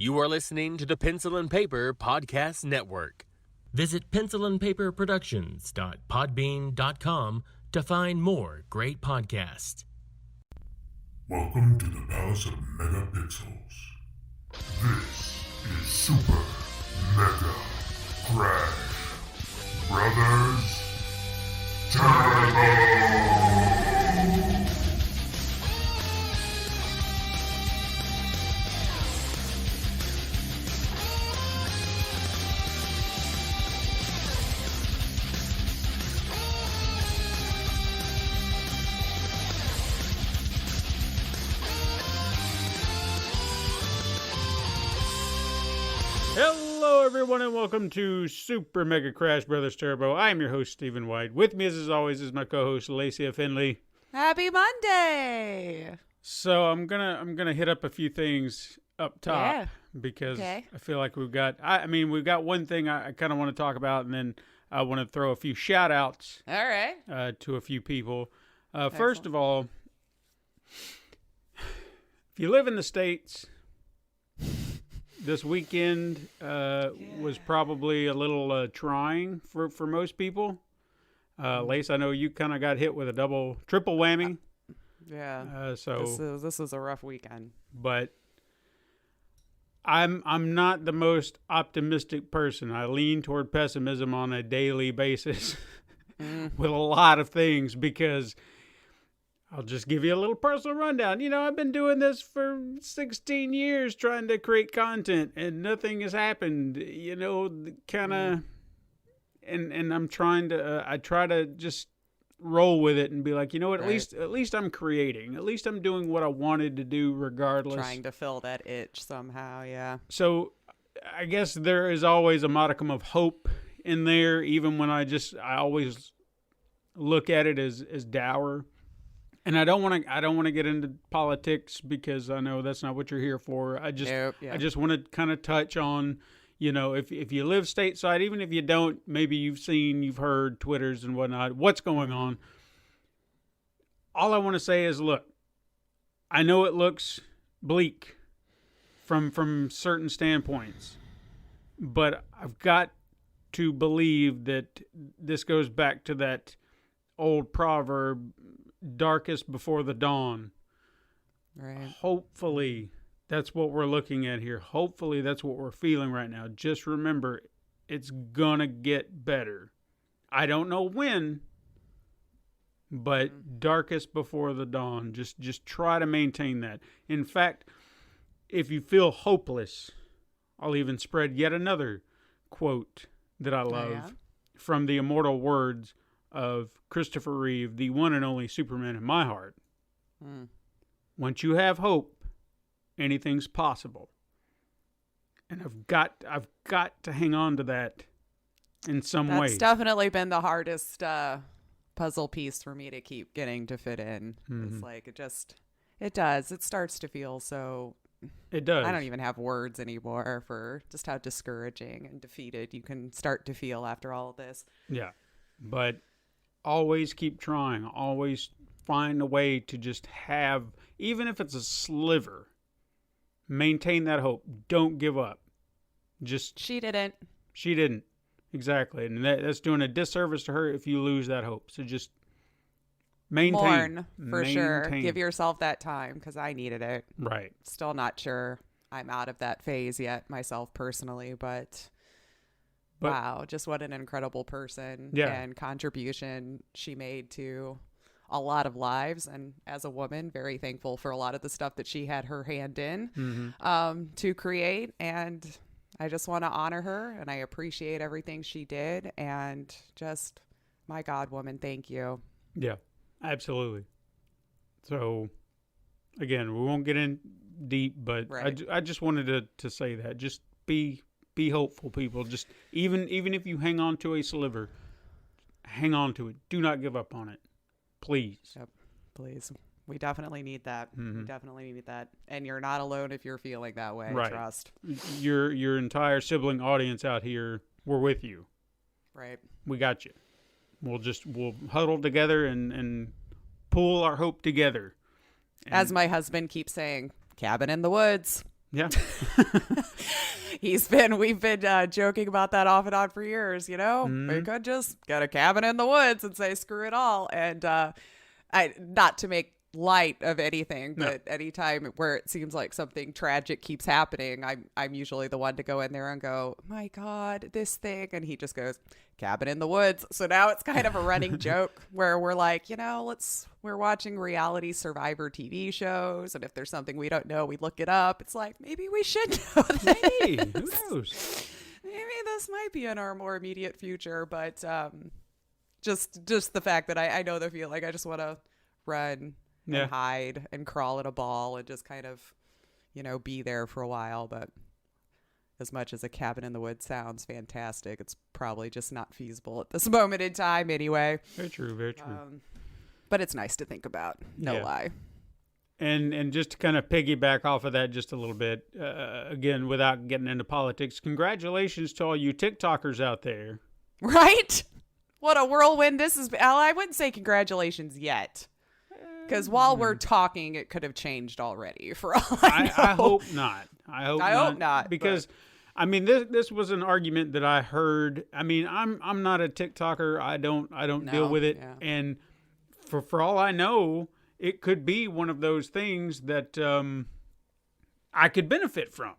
You are listening to the Pencil and Paper Podcast Network. Visit pencilandpaperproductions.podbean.com to find more great podcasts. Welcome to the Palace of Megapixels. This is Super Mega Crash Brothers Turbo! Hello, everyone, and welcome to Super Mega Crash Brothers Turbo. I am your host, Stephen White. With me, as always, is my co-host, Lacey Finley. Happy Monday! So I'm gonna hit up a few things up top because I feel like we've got one thing I kind of want to talk about, and then I want to throw a few shout outs. All right. To a few people. First of all, if you live in the States, this weekend was probably a little trying for most people. Lace, I know you kind of got hit with a triple whammy. So this was a rough weekend. But I'm not the most optimistic person. I lean toward pessimism on a daily basis with a lot of things because I'll just give you a little personal rundown. You know, I've been doing this for 16 years trying to create content and nothing has happened, you know, kind of, and I'm trying to, I try to just roll with it and be like, you know what, at least I'm creating, at least I'm doing what I wanted to do regardless. Trying to fill that itch somehow, yeah. So I guess there is always a modicum of hope in there, even when I always look at it as dour. And I don't want to get into politics because I know that's not what you're here for. I just want to kind of touch on, you know, if you live stateside, even if you don't, maybe you've heard Twitters and whatnot, what's going on. All I want to say is, look, I know it looks bleak from certain standpoints, but I've got to believe that this goes back to that old proverb, darkest before the dawn. Right. Hopefully that's what we're looking at here. Hopefully that's what we're feeling right now. Just remember, it's gonna get better. I don't know when, but darkest before the dawn. Just try to maintain that. In fact, if you feel hopeless, I'll even spread yet another quote that I love from the immortal words of Christopher Reeve, the one and only Superman in my heart. Once you have hope, anything's possible. And I've got to hang on to that in some way. That's definitely been the hardest puzzle piece for me to keep getting to fit in. It's like it does. It starts to feel so. It does. I don't even have words anymore for just how discouraging and defeated you can start to feel after all of this. Yeah, but always keep trying. Always find a way to just have, even if it's a sliver, maintain that hope. Don't give up. She didn't. Exactly. And that's doing a disservice to her if you lose that hope. So just maintain. Mourn, sure. Give yourself that time because I needed it. Right. Still not sure I'm out of that phase yet myself personally, but wow, just what an incredible person and contribution she made to a lot of lives. And as a woman, very thankful for a lot of the stuff that she had her hand in to create. And I just want to honor her and I appreciate everything she did. And just, my God, woman, thank you. Yeah, absolutely. So, again, we won't get in deep, but I just wanted to say that. Just be hopeful, people. Just even if you hang on to a sliver, hang on to it. Do not give up on it. Please. Yep. Please. We definitely need that. We definitely need that. And you're not alone if you're feeling that way. Right. Trust. Your entire sibling audience out here, we're with you. Right. We got you. We'll huddle together and pool our hope together. As my husband keeps saying, cabin in the woods. Yeah. We've been joking about that off and on for years, you know? We could just get a cabin in the woods and say, screw it all. And not to make light of anything, but anytime where it seems like something tragic keeps happening, I'm usually the one to go in there and go, my God, this thing. And he just goes, cabin in the woods. So now it's kind of a running joke where we're like, you know, we're watching reality Survivor TV shows, and if there's something we don't know, we look it up. It's like, maybe we should know this. Hey, who knows? Maybe this might be in our more immediate future, but just the fact that I know the feeling. I just want to run and hide and crawl in a ball and just kind of, you know, be there for a while. But as much as a cabin in the woods sounds fantastic, it's probably just not feasible at this moment in time anyway. Very true, very true. But it's nice to think about, no lie. And just to kind of piggyback off of that just a little bit, again, without getting into politics, congratulations to all you TikTokers out there. Right? What a whirlwind this is. I wouldn't say congratulations yet. Because while we're talking, it could have changed already. For all I know. I hope not. I hope not. Because, I mean, this was an argument that I heard. I mean, I'm not a TikToker. I don't deal with it. Yeah. And for all I know, it could be one of those things that I could benefit from.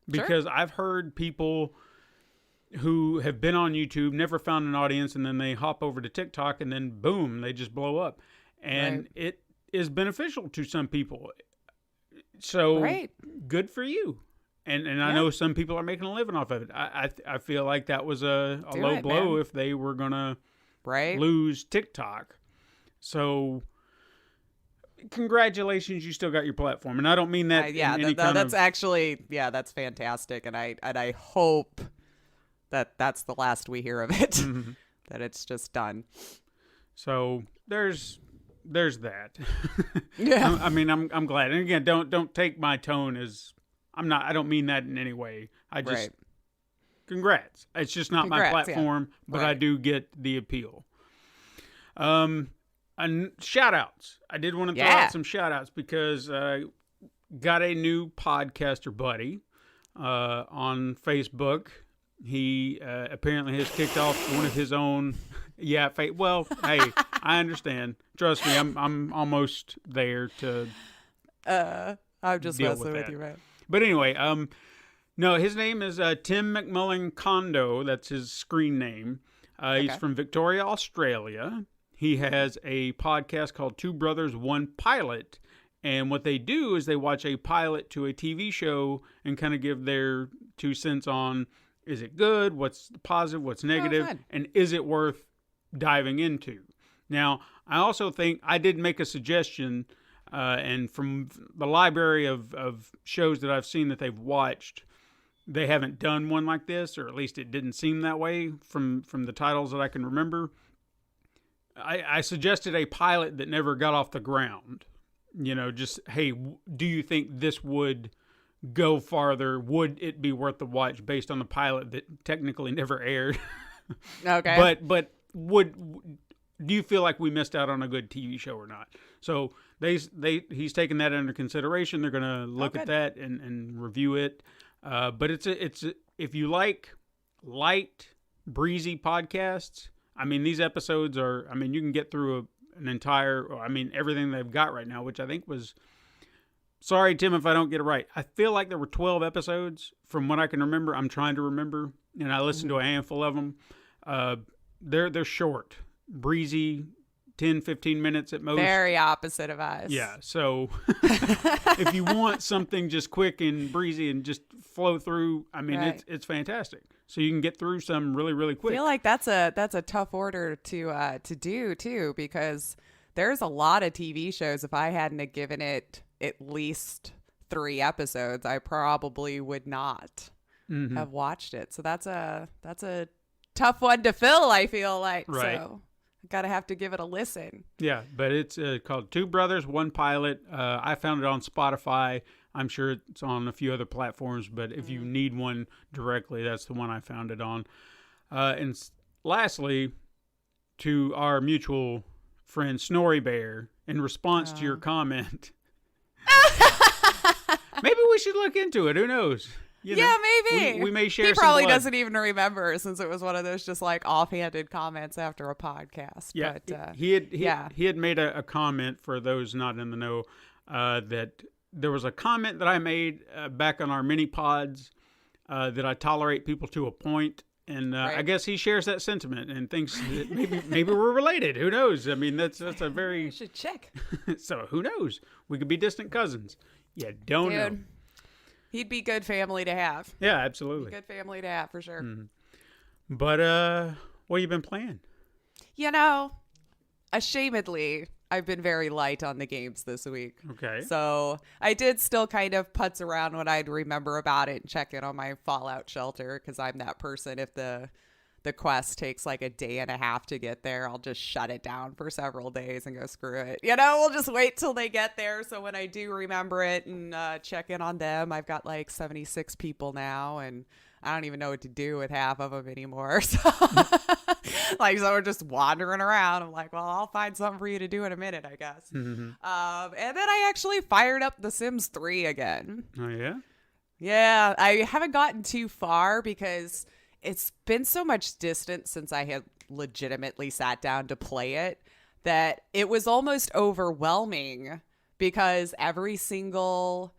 Because I've heard people who have been on YouTube, never found an audience, and then they hop over to TikTok, and then boom, they just blow up. And it is beneficial to some people. So good for you. And I know some people are making a living off of it. I feel like that was a low blow if they were going to lose TikTok. So congratulations, you still got your platform. And I don't mean that that's fantastic. And I hope that that's the last we hear of it, that it's just done. So there's that. Yeah. I mean, I'm glad. And again, don't take my tone as I don't mean that in any way. I just congrats. It's just not my platform, but I do get the appeal. And shout outs. I did want to throw out some shout outs because got a new podcaster buddy on Facebook. He apparently has kicked off one of his own. Well, hey, I understand. Trust me, I'm almost there to. I'm just messing with you, man. But anyway, no, his name is Tim McMullen Kondo. That's his screen name. He's from Victoria, Australia. He has a podcast called Two Brothers, One Pilot. And what they do is they watch a pilot to a TV show and kind of give their 2 cents on, is it good? What's positive? What's negative? And is it worth diving into? Now, I also think I did make a suggestion, and from the library of shows that I've seen that they've watched, they haven't done one like this, or at least it didn't seem that way from the titles that I can remember. I suggested a pilot that never got off the ground. You know, just, hey, do you think this would go farther? Would it be worth the watch based on the pilot that technically never aired? Okay. But do you feel like we missed out on a good TV show or not? So he's taken that under consideration. They're going to look at that and review it. But it's if you like light, breezy podcasts, I mean, these episodes are, I mean, you can get through everything they've got right now, which I think was, sorry, Tim, if I don't get it right. I feel like there were 12 episodes from what I can remember. I'm trying to remember, and I listened to a handful of them. They're short, breezy, 10, 15 minutes at most. Very opposite of us. Yeah. So if you want something just quick and breezy and just flow through, I mean, it's fantastic. So you can get through some really, really quick. I feel like that's a tough order to do too, because there's a lot of TV shows. If I hadn't given it at least 3 episodes, I probably would not have watched it. So that's a tough one to fill, I feel like. Right. So gotta have to give it a listen. Yeah, but it's called Two Brothers, One Pilot. I found it on Spotify. I'm sure it's on a few other platforms, but if you need one directly, that's the one I found it on. And lastly, to our mutual friend Snorri Bear, in response to your comment, Maybe we should look into it. Who knows? Yeah, maybe. We may share. He probably some blood. doesn't even remember, since it was one of those just like offhanded comments after a podcast. Yeah, but, he had made a comment, for those not in the know, that there was a comment that I made back on our mini pods that I tolerate people to a point. And right. I guess he shares that sentiment and thinks that maybe we're related. Who knows? I mean, that's a very... You should check. So who knows? We could be distant cousins. Yeah, don't know. He'd be good family to have. Yeah, absolutely. Good family to have, for sure. Mm. But what have you been playing? Ashamedly, I've been very light on the games this week. Okay. So I did still kind of putz around when I'd remember about it and check in on my Fallout shelter, because I'm that person. If the quest takes like a day and a half to get there, I'll just shut it down for several days and go, screw it. We'll just wait till they get there. So when I do remember it and check in on them, I've got like 76 people now, and I don't even know what to do with half of them anymore. So so we're just wandering around. I'm like, well, I'll find something for you to do in a minute, I guess. Mm-hmm. And then I actually fired up The Sims 3 again. Oh, yeah? Yeah, I haven't gotten too far because it's been so much distance since I had legitimately sat down to play it that it was almost overwhelming, because every single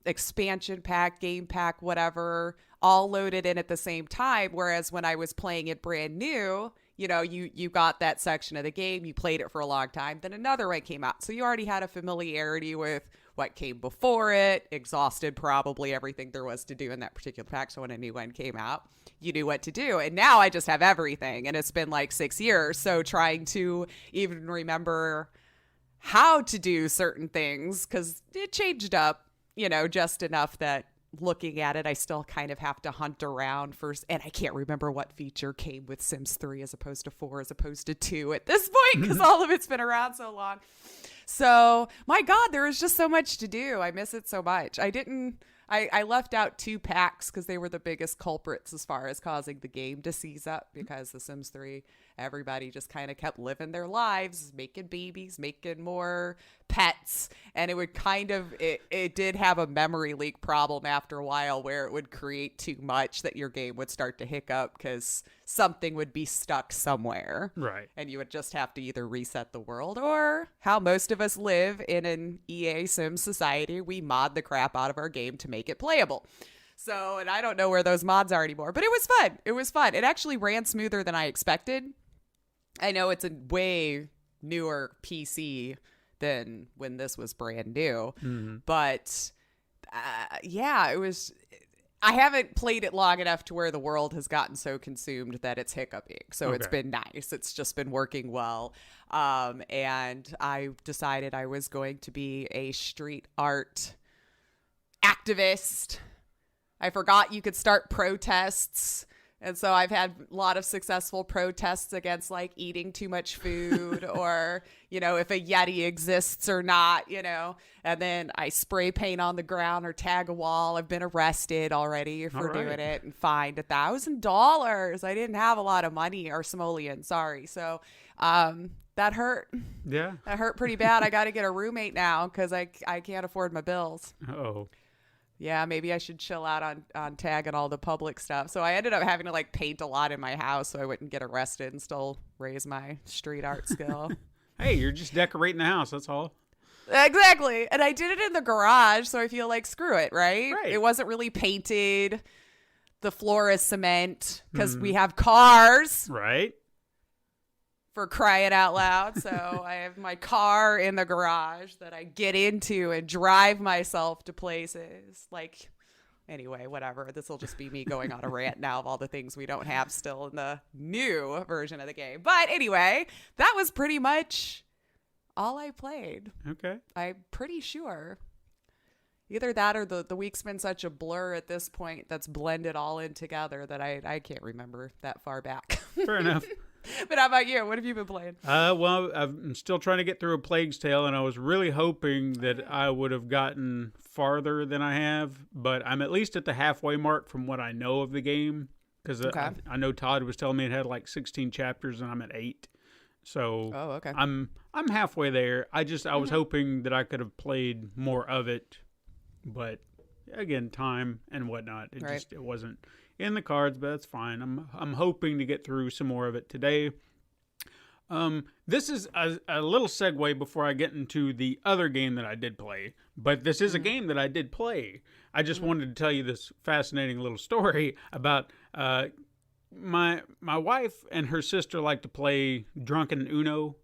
expansion pack, game pack, whatever, all loaded in at the same time. Whereas when I was playing it brand new, you got that section of the game, you played it for a long time, then another one came out. So you already had a familiarity with what came before it, exhausted probably everything there was to do in that particular pack. So when a new one came out, you knew what to do. And now I just have everything. And it's been like 6 years. So trying to even remember how to do certain things, because it changed up, just enough that looking at it, I still kind of have to hunt around first. And I can't remember what feature came with Sims 3 as opposed to 4 as opposed to 2 at this point, because all of it's been around so long. So, my God, there is just so much to do. I miss it so much. I left out 2 packs because they were the biggest culprits as far as causing the game to seize up, because The Sims 3, everybody just kind of kept living their lives, making babies, making more pets. And it would it did have a memory leak problem after a while, where it would create too much that your game would start to hiccup because something would be stuck somewhere. Right. And you would just have to either reset the world, or how most of us live in an EA Sim society, we mod the crap out of our game to make it playable. So, and I don't know where those mods are anymore, but it was fun. It was fun. It actually ran smoother than I expected. I know it's a way newer PC than when this was brand new, but it was... I haven't played it long enough to where the world has gotten so consumed that it's hiccuping. So It's been nice. It's just been working well. And I decided I was going to be a street art activist. I forgot you could start protests. And so I've had a lot of successful protests against like eating too much food or, if a Yeti exists or not, and then I spray paint on the ground or tag a wall. I've been arrested already for doing it and fined $1,000. I didn't have a lot of money, or simoleon, sorry. So, that hurt. Yeah. That hurt pretty bad. I got to get a roommate now because I can't afford my bills. Oh. Yeah, maybe I should chill out on tagging all the public stuff. So I ended up having to like paint a lot in my house so I wouldn't get arrested and still raise my street art skill. Hey, you're just decorating the house, that's all. Exactly. And I did it in the garage, so I feel like screw it, right? It wasn't really painted. The floor is cement because we have cars. Right. For crying out loud. So I have my car in the garage that I get into and drive myself to places. Like, anyway, whatever. This will just be me going on a rant now of all the things we don't have still in the new version of the game. But anyway, that was pretty much all I played. Okay. I'm pretty sure. Either that or the week's been such a blur at this point that's blended all in together that I can't remember that far back. Fair enough. But how about you? What have you been playing? Well, I'm still trying to get through A Plague's Tale, and I was really hoping that I would have gotten farther than I have, but I'm at least at the halfway mark from what I know of the game, because I know Todd was telling me it had like 16 chapters, and I'm at 8. So I'm halfway there. I was hoping that I could have played more of it But again, time and whatnot. It wasn't in the cards, but that's fine. I'm hoping to get through some more of it today. This is a little segue before I get into the other game that I did play. But this is a game that I did play. I just wanted to tell you this fascinating little story about my wife and her sister like to play drunken Uno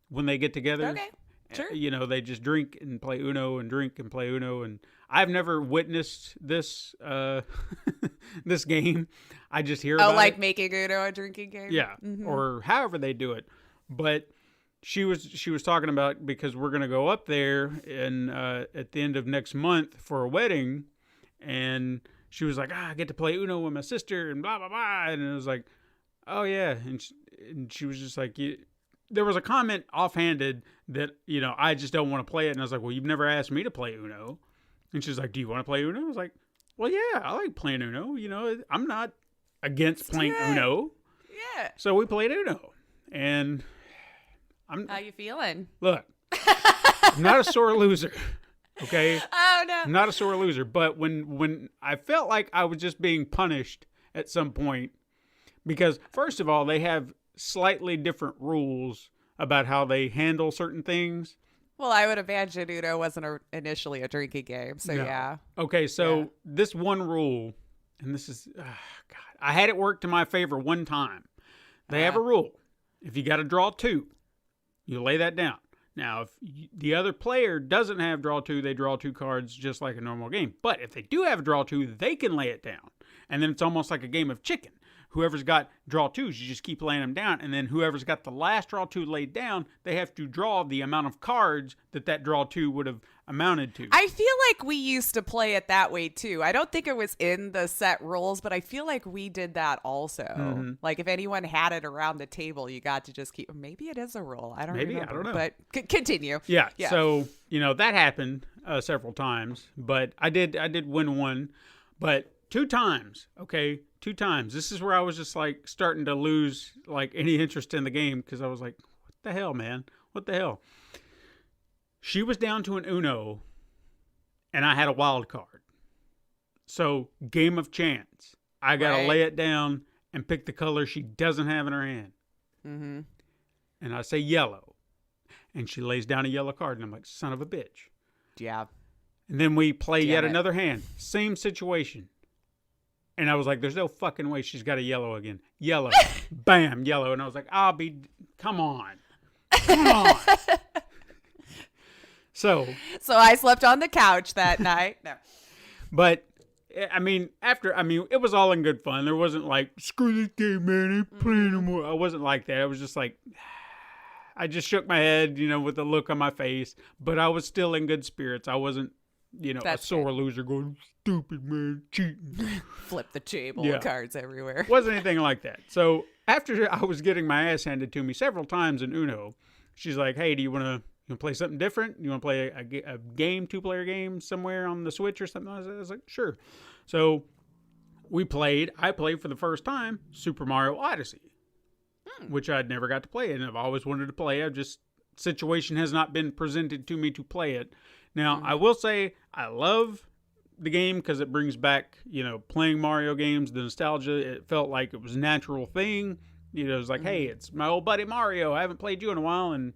when they get together. Okay, sure. You know, they just drink and play Uno and drink and play Uno. And I've never witnessed this this game. I just hear about like it. making Uno a drinking game? Yeah, or however they do it. But she was talking about, because we're going to go up there and at the end of next month for a wedding, and she was like, I get to play Uno with my sister and blah, blah, blah. And it was like, oh, yeah. And she was just like, there was a comment offhanded that, you know, I just don't want to play it. And I was like, well, you've never asked me to play Uno. And she was like, do you want to play Uno? I was like, well, yeah, I like playing Uno. You know, I'm not against playing Uno. Yeah. So we played Uno. And how you feeling? Look, I'm not a sore loser. Okay? Oh, no. I'm not a sore loser. But when I felt like I was just being punished at some point, because first of all, they have slightly different rules about how they handle certain things. Well, I would imagine Uno wasn't initially a drinking game, so yeah. Okay, so this one rule, and this is, God, I had it work to my favor one time. They have a rule. If you got to draw 2, you lay that down. Now, if the other player doesn't have draw 2, they draw 2 cards just like a normal game. But if they do have draw 2, they can lay it down. And then it's almost like a game of chicken. Whoever's got draw 2s, you just keep laying them down. And then whoever's got the last draw 2 laid down, they have to draw the amount of cards that draw 2 would have amounted to. I feel like we used to play it that way too. I don't think it was in the set rules, but I feel like we did that also. Like if anyone had it around the table, you got to just keep. Maybe it is a rule. I don't remember. I don't know. But continue. Yeah. So, you know, that happened several times, but I did win one, but 2 times. Okay. 2 times. This is where I was just like starting to lose like any interest in the game, because I was like, what the hell, man? What the hell? She was down to an Uno and I had a wild card. So, game of chance. I got to lay it down and pick the color she doesn't have in her hand. Mm-hmm. And I say yellow. And she lays down a yellow card. And I'm like, son of a bitch. Yeah. And then we play yet another hand. Same situation. And I was like, there's no fucking way she's got a yellow again. Yellow. Bam, yellow. And I was like, come on. Come on. So I slept on the couch that night. No. But, I mean, it was all in good fun. There wasn't like, screw this game, man, I ain't playing no more. I wasn't like that. I was just like, I just shook my head, you know, with a look on my face. But I was still in good spirits. I wasn't, you know, a sore loser going, stupid, man, cheating. Flip the table, cards everywhere. Wasn't anything like that. So after I was getting my ass handed to me several times in Uno, she's like, hey, do you want to play something different? You want to play a game, 2-player game somewhere on the Switch or something? I was like, sure. So I played for the first time Super Mario Odyssey, which I'd never got to play, and I've always wanted to play. Situation has not been presented to me to play it. Now, I will say I love the game because it brings back, you know, playing Mario games, the nostalgia. It felt like it was a natural thing. You know, it was like, hey, it's my old buddy Mario. I haven't played you in a while, and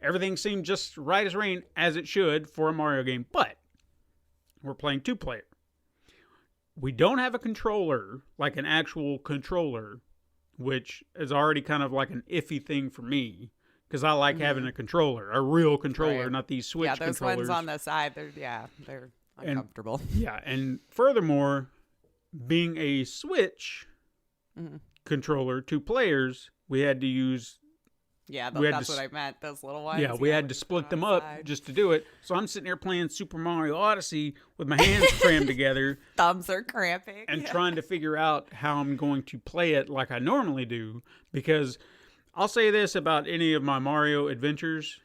everything seemed just right as rain, as it should for a Mario game. But we're playing 2-player. We don't have a controller, like an actual controller, which is already kind of like an iffy thing for me. Because I like having a controller, a real controller, not these Switch controllers. Yeah, those ones on the side, they're uncomfortable. And furthermore, being a Switch controller, 2 players, we had to use... Yeah, that's what I meant, those little ones. Yeah, we had to split them up just to do it. So I'm sitting here playing Super Mario Odyssey with my hands crammed together. Thumbs are cramping. And trying to figure out how I'm going to play it like I normally do. Because... I'll say this about any of my Mario adventures.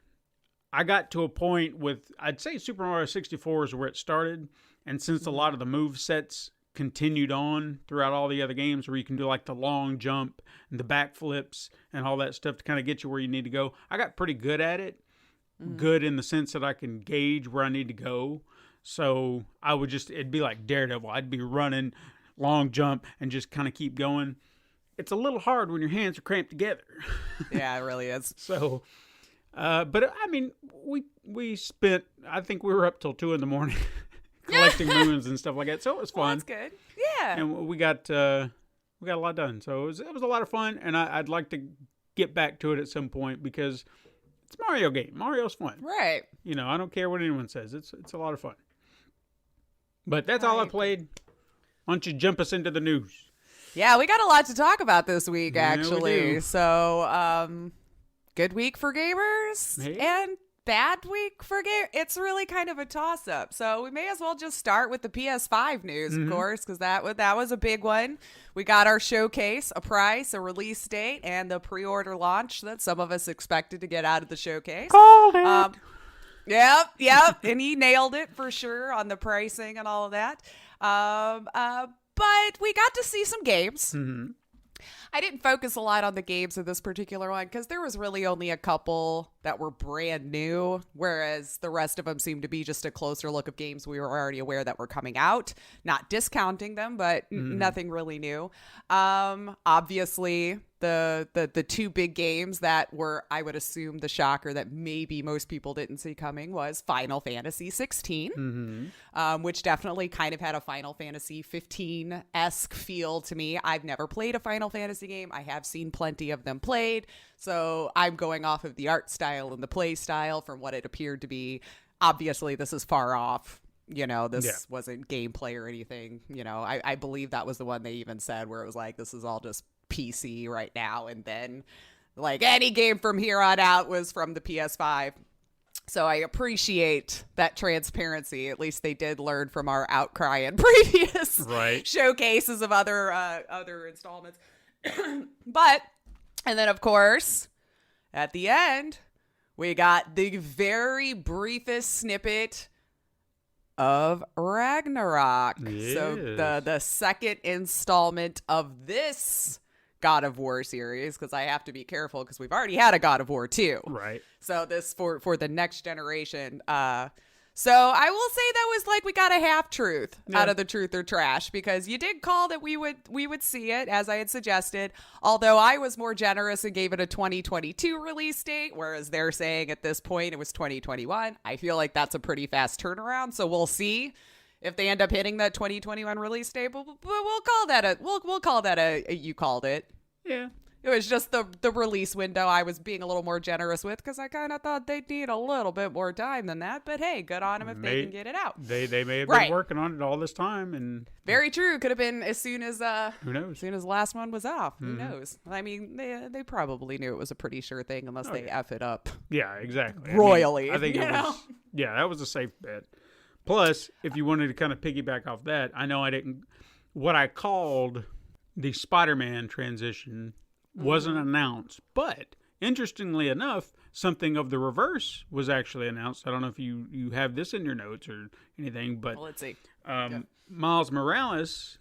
I got to a point with, I'd say Super Mario 64 is where it started. And since a lot of the move sets continued on throughout all the other games where you can do like the long jump and the backflips and all that stuff to kind of get you where you need to go, I got pretty good at it. Good in the sense that I can gauge where I need to go. So it'd be like Daredevil. I'd be running, long jump, and just kind of keep going. It's a little hard when your hands are cramped together. Yeah, it really is. So, but I mean, we spent, I think we were up till 2 a.m. collecting moons and stuff like that. So it was fun. Well, that's good. Yeah. And we got a lot done. So it was a lot of fun. And I'd like to get back to it at some point because it's a Mario game. Mario's fun. Right. You know, I don't care what anyone says. It's a lot of fun. But that's all I played. Why don't you jump us into the news? Yeah, we got a lot to talk about this week, actually. We do. So, good week for gamers and bad week for gamers. It's really kind of a toss-up. So we may as well just start with the PS5 news, of course, because that was a big one. We got our showcase, a price, a release date, and the pre-order launch that some of us expected to get out of the showcase. Called it. Yep. And he nailed it for sure on the pricing and all of that. But we got to see some games. Mm-hmm. I didn't focus a lot on the games of this particular one because there was really only a couple that were brand new, whereas the rest of them seemed to be just a closer look of games we were already aware that were coming out. Not discounting them, but nothing really new. Obviously, the two big games that were, I would assume, the shocker that maybe most people didn't see coming was Final Fantasy 16, which definitely kind of had a Final Fantasy 15-esque feel to me. I've never played a Final Fantasy game. I have seen plenty of them played, so I'm going off of the art style and the play style from what it appeared to be. Obviously, this is far off. You know, this wasn't gameplay or anything. You know, I believe that was the one they even said where it was like, this is all just PC right now, and then like any game from here on out was from the PS5. So I appreciate that transparency. At least they did learn from our outcry in previous showcases of other installments. But, and then of course, at the end, we got the very briefest snippet of Ragnarok. Yes. So the second installment of this God of War series, because I have to be careful because we've already had a God of War 2. Right. So this for the next generation. So I will say that was like we got a half truth out of the truth or trash, because you did call that we would see it as I had suggested. Although I was more generous and gave it a 2022 release date, whereas they're saying at this point it was 2021. I feel like that's a pretty fast turnaround. So we'll see if they end up hitting that 2021 release date. But we'll call that a you called it. Yeah. It was just the release window I was being a little more generous with, because I kind of thought they'd need a little bit more time than that. But hey, good on them if they can get it out. They may have been working on it all this time. And very true. Could have been as soon as who knows? As soon as the last one was off. Who knows? I mean, they probably knew it was a pretty sure thing unless they F it up. Yeah, exactly. Royally. I think it was. Yeah, that was a safe bet. Plus, if you wanted to kind of piggyback off that, I know I didn't. What I called the Spider-Man transition wasn't announced, but interestingly enough, something of the reverse was actually announced. I don't know if you have this in your notes or anything, but well, let's see. Miles Morales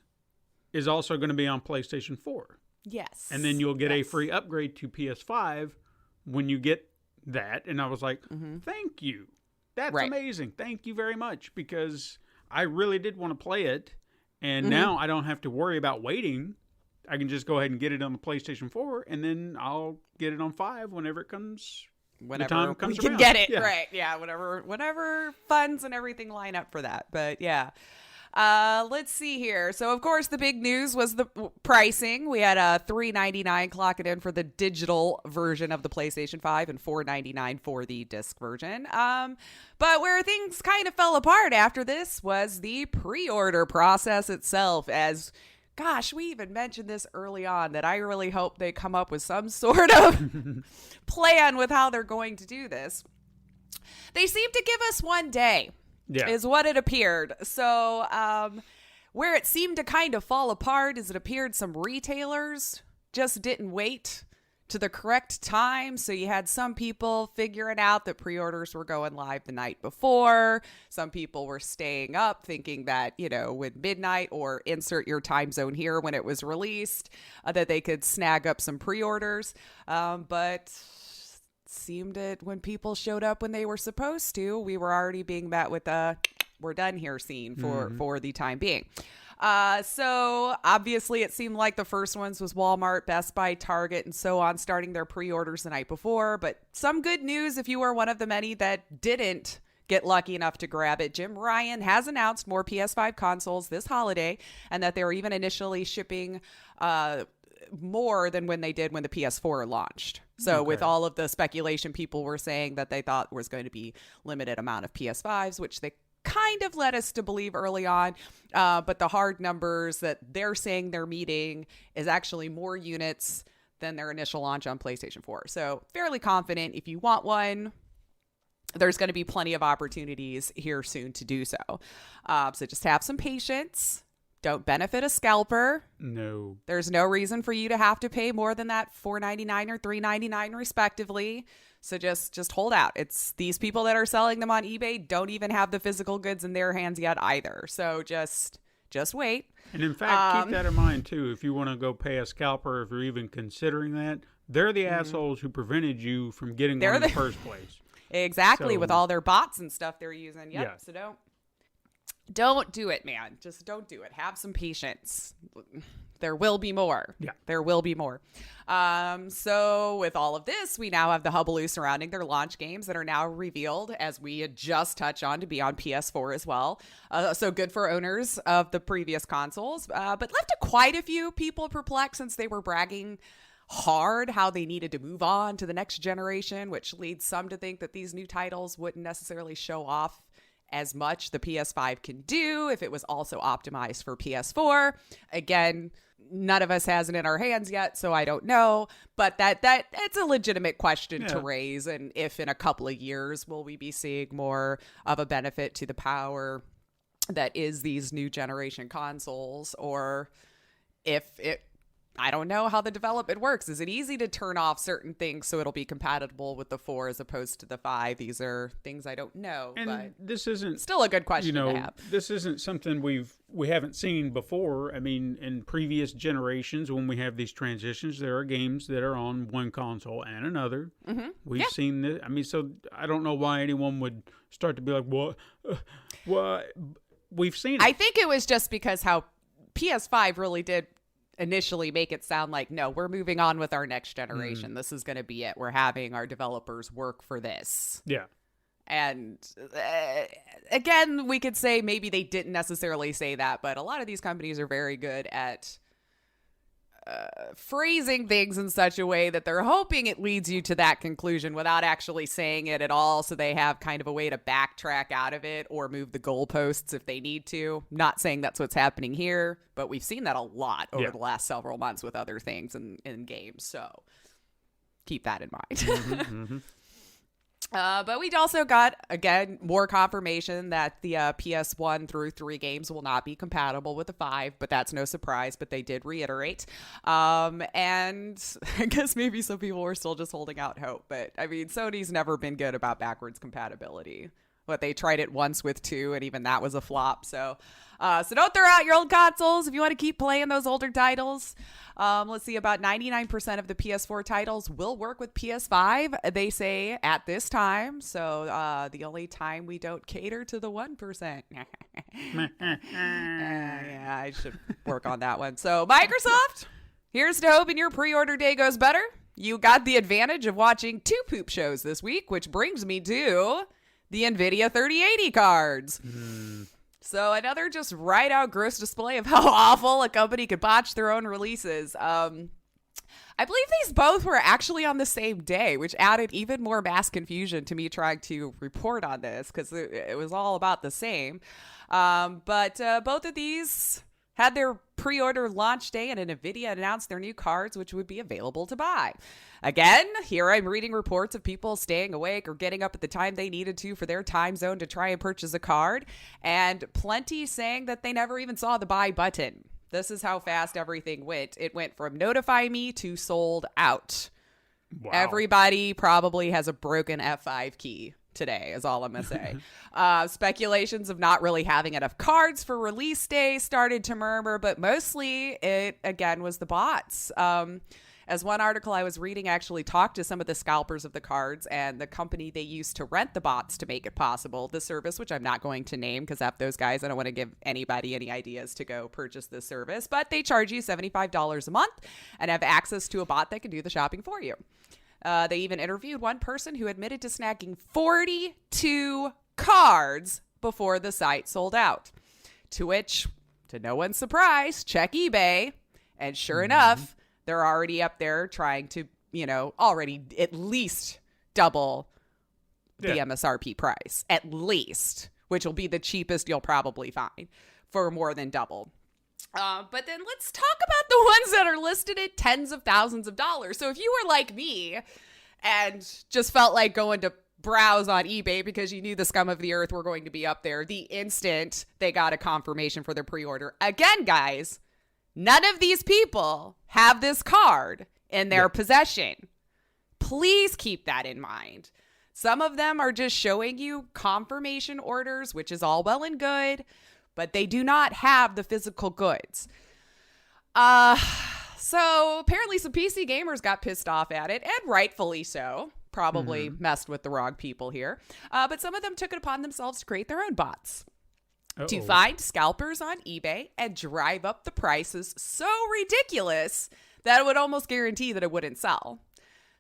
is also going to be on PlayStation 4. Yes. And then you'll get a free upgrade to PS5 when you get that. And I was like, thank you. That's amazing. Thank you very much, because I really did want to play it. And now I don't have to worry about waiting. I can just go ahead and get it on the PlayStation 4, and then I'll get it on 5 whenever it comes. Whenever the time comes we can around. get it, right? Yeah, whenever funds and everything line up for that. But yeah, let's see here. So of course the big news was the pricing. We had a $399 clocking in for the digital version of the PlayStation 5 and $499 for the disc version. But where things kind of fell apart after this was the pre-order process itself. As gosh, we even mentioned this early on, that I really hope they come up with some sort of plan with how they're going to do this. They seem to give us one day, is what it appeared. So where it seemed to kind of fall apart is it appeared some retailers just didn't wait to the correct time. So you had some people figuring out that pre-orders were going live the night before. Some people were staying up thinking that, with midnight or insert your time zone here when it was released, that they could snag up some pre-orders. But seemed that when people showed up when they were supposed to, we were already being met with we're done here scene for the time being. So obviously it seemed like the first ones was Walmart, Best Buy, Target, and so on, starting their pre-orders the night before. But some good news if you were one of the many that didn't get lucky enough to grab it. Jim Ryan has announced more PS5 consoles this holiday, and that they were even initially shipping more than when they did when the PS4 launched. So with all of the speculation, people were saying that they thought was going to be limited amount of PS5s, which they kind of led us to believe early on. But the hard numbers that they're saying they're meeting is actually more units than their initial launch on PlayStation 4. So fairly confident if you want one, there's going to be plenty of opportunities here soon to do so. So just have some patience. Don't benefit a scalper. No. There's no reason for you to have to pay more than that $4.99 or $3.99 respectively. So just hold out. It's these people that are selling them on eBay don't even have the physical goods in their hands yet either. So just wait. And in fact, keep that in mind too. If you want to go pay a scalper, if you're even considering that, they're the assholes who prevented you from getting one in the first place. Exactly, So, with all their bots and stuff they're using. Yep. Yeah. So don't do it, man. Just don't do it. Have some patience. There will be more. Yeah. There will be more. So with all of this, we now have the hullabaloo surrounding their launch games that are now revealed, as we had just touched on, to be on PS4 as well. So good for owners of the previous consoles, but left quite a few people perplexed, since they were bragging hard how they needed to move on to the next generation, which leads some to think that these new titles wouldn't necessarily show off as much the PS5 can do if it was also optimized for PS4. Again, none of us has it in our hands yet, so I don't know, but it's a legitimate question to raise. And if in a couple of years will we be seeing more of a benefit to the power that is these new generation consoles, or if it, I don't know how the development works. Is it easy to turn off certain things so it'll be compatible with the 4 as opposed to the 5? These are things I don't know, and but this isn't still a good question to have. This isn't something we haven't seen before. I mean, in previous generations, when we have these transitions, there are games that are on one console and another. Mm-hmm. We've seen this. I mean, so I don't know why anyone would start to be like, what? We've seen it. I think it was just because how PS5 really did initially make it sound like, no, we're moving on with our next generation. This is going to be it. We're having our developers work for this. Yeah. And again, we could say maybe they didn't necessarily say that, but a lot of these companies are very good at phrasing things in such a way that they're hoping it leads you to that conclusion without actually saying it at all. So they have kind of a way to backtrack out of it or move the goalposts if they need to. Not saying that's what's happening here, but we've seen that a lot over the last several months with other things in games. So keep that in mind. But we also got, again, more confirmation that the PS1 through 3 games will not be compatible with the 5, but that's no surprise, but they did reiterate. And I guess maybe some people were still just holding out hope, but I mean, Sony's never been good about backwards compatibility. But they tried it once with 2, and even that was a flop. So don't throw out your old consoles if you want to keep playing those older titles. Let's see, about 99% of the PS4 titles will work with PS5, they say, at this time. So the only time we don't cater to the 1%. Yeah, I should work on that one. So Microsoft, here's to hoping your pre-order day goes better. You got the advantage of watching 2 poop shows this week, which brings me to the NVIDIA 3080 cards. So another just right out gross display of how awful a company could botch their own releases. I believe these both were actually on the same day, which added even more mass confusion to me trying to report on this because it was all about the same. But both of these had their pre-order launch day, and NVIDIA announced their new cards, which would be available to buy. Again, here I'm reading reports of people staying awake or getting up at the time they needed to for their time zone to try and purchase a card, and plenty saying that they never even saw the buy button. This is how fast everything went. It went from notify me to sold out. Wow. Everybody probably has a broken F5 key today, is all I'm going to say. Speculations of not really having enough cards for release day started to murmur, but mostly it, again, was the bots. As one article I was reading actually talked to some of the scalpers of the cards and the company they used to rent the bots to make it possible, the service, which I'm not going to name because F those guys, I don't want to give anybody any ideas to go purchase this service, but they charge you $75 a month and have access to a bot that can do the shopping for you. They even interviewed one person who admitted to snagging 42 cards before the site sold out. To which, to no one's surprise, check eBay, and sure enough, they're already up there trying to, already at least double the MSRP price, at least, which will be the cheapest you'll probably find for more than double. But then let's talk about the ones that are listed at tens of thousands of dollars. So if you were like me and just felt like going to browse on eBay because you knew the scum of the earth were going to be up there the instant they got a confirmation for their pre-order. Again, guys, none of these people have this card in their possession. Please keep that in mind. Some of them are just showing you confirmation orders, which is all well and good, but they do not have the physical goods. So apparently some PC gamers got pissed off at it, and rightfully so. Probably messed with the wrong people here. But some of them took it upon themselves to create their own bots to find scalpers on eBay and drive up the prices so ridiculous that it would almost guarantee that it wouldn't sell.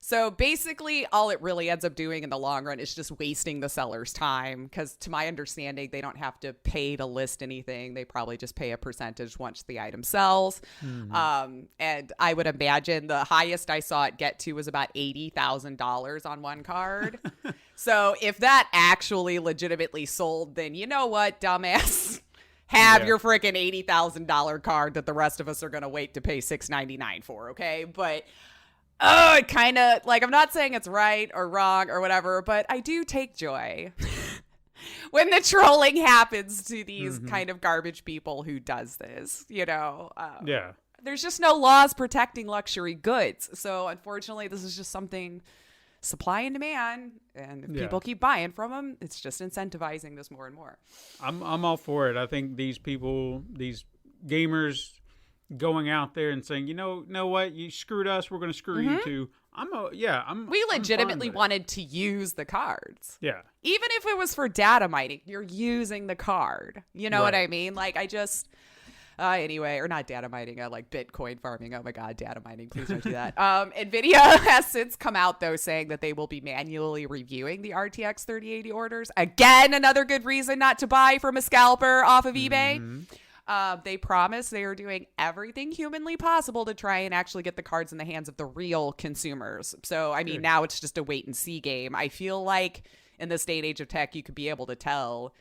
So basically, all it really ends up doing in the long run is just wasting the seller's time because to my understanding, they don't have to pay to list anything. They probably just pay a percentage once the item sells. And I would imagine the highest I saw it get to was about $80,000 on one card. So if that actually legitimately sold, then you know what, dumbass? Have your freaking $80,000 card that the rest of us are going to wait to pay $6.99 for, okay? But it kind of, like, I'm not saying it's right or wrong or whatever, but I do take joy when the trolling happens to these kind of garbage people who does this, There's just no laws protecting luxury goods. So, unfortunately, this is just something supply and demand, and if people keep buying from them, it's just incentivizing this more and more. I'm all for it. I think these people, these gamers going out there and saying, you know what, you screwed us, we're going to screw you too. We legitimately wanted to use the cards. Yeah. Even if it was for data mining, you're using the card. You know what I mean? Like, I just, anyway, or not data mining, like Bitcoin farming. Oh my God, data mining. Please don't do that. NVIDIA has since come out, though, saying that they will be manually reviewing the RTX 3080 orders. Again, another good reason not to buy from a scalper off of eBay. They promise they are doing everything humanly possible to try and actually get the cards in the hands of the real consumers. So, I mean, now it's just a wait and see game. I feel like in this day and age of tech, you could be able to tell,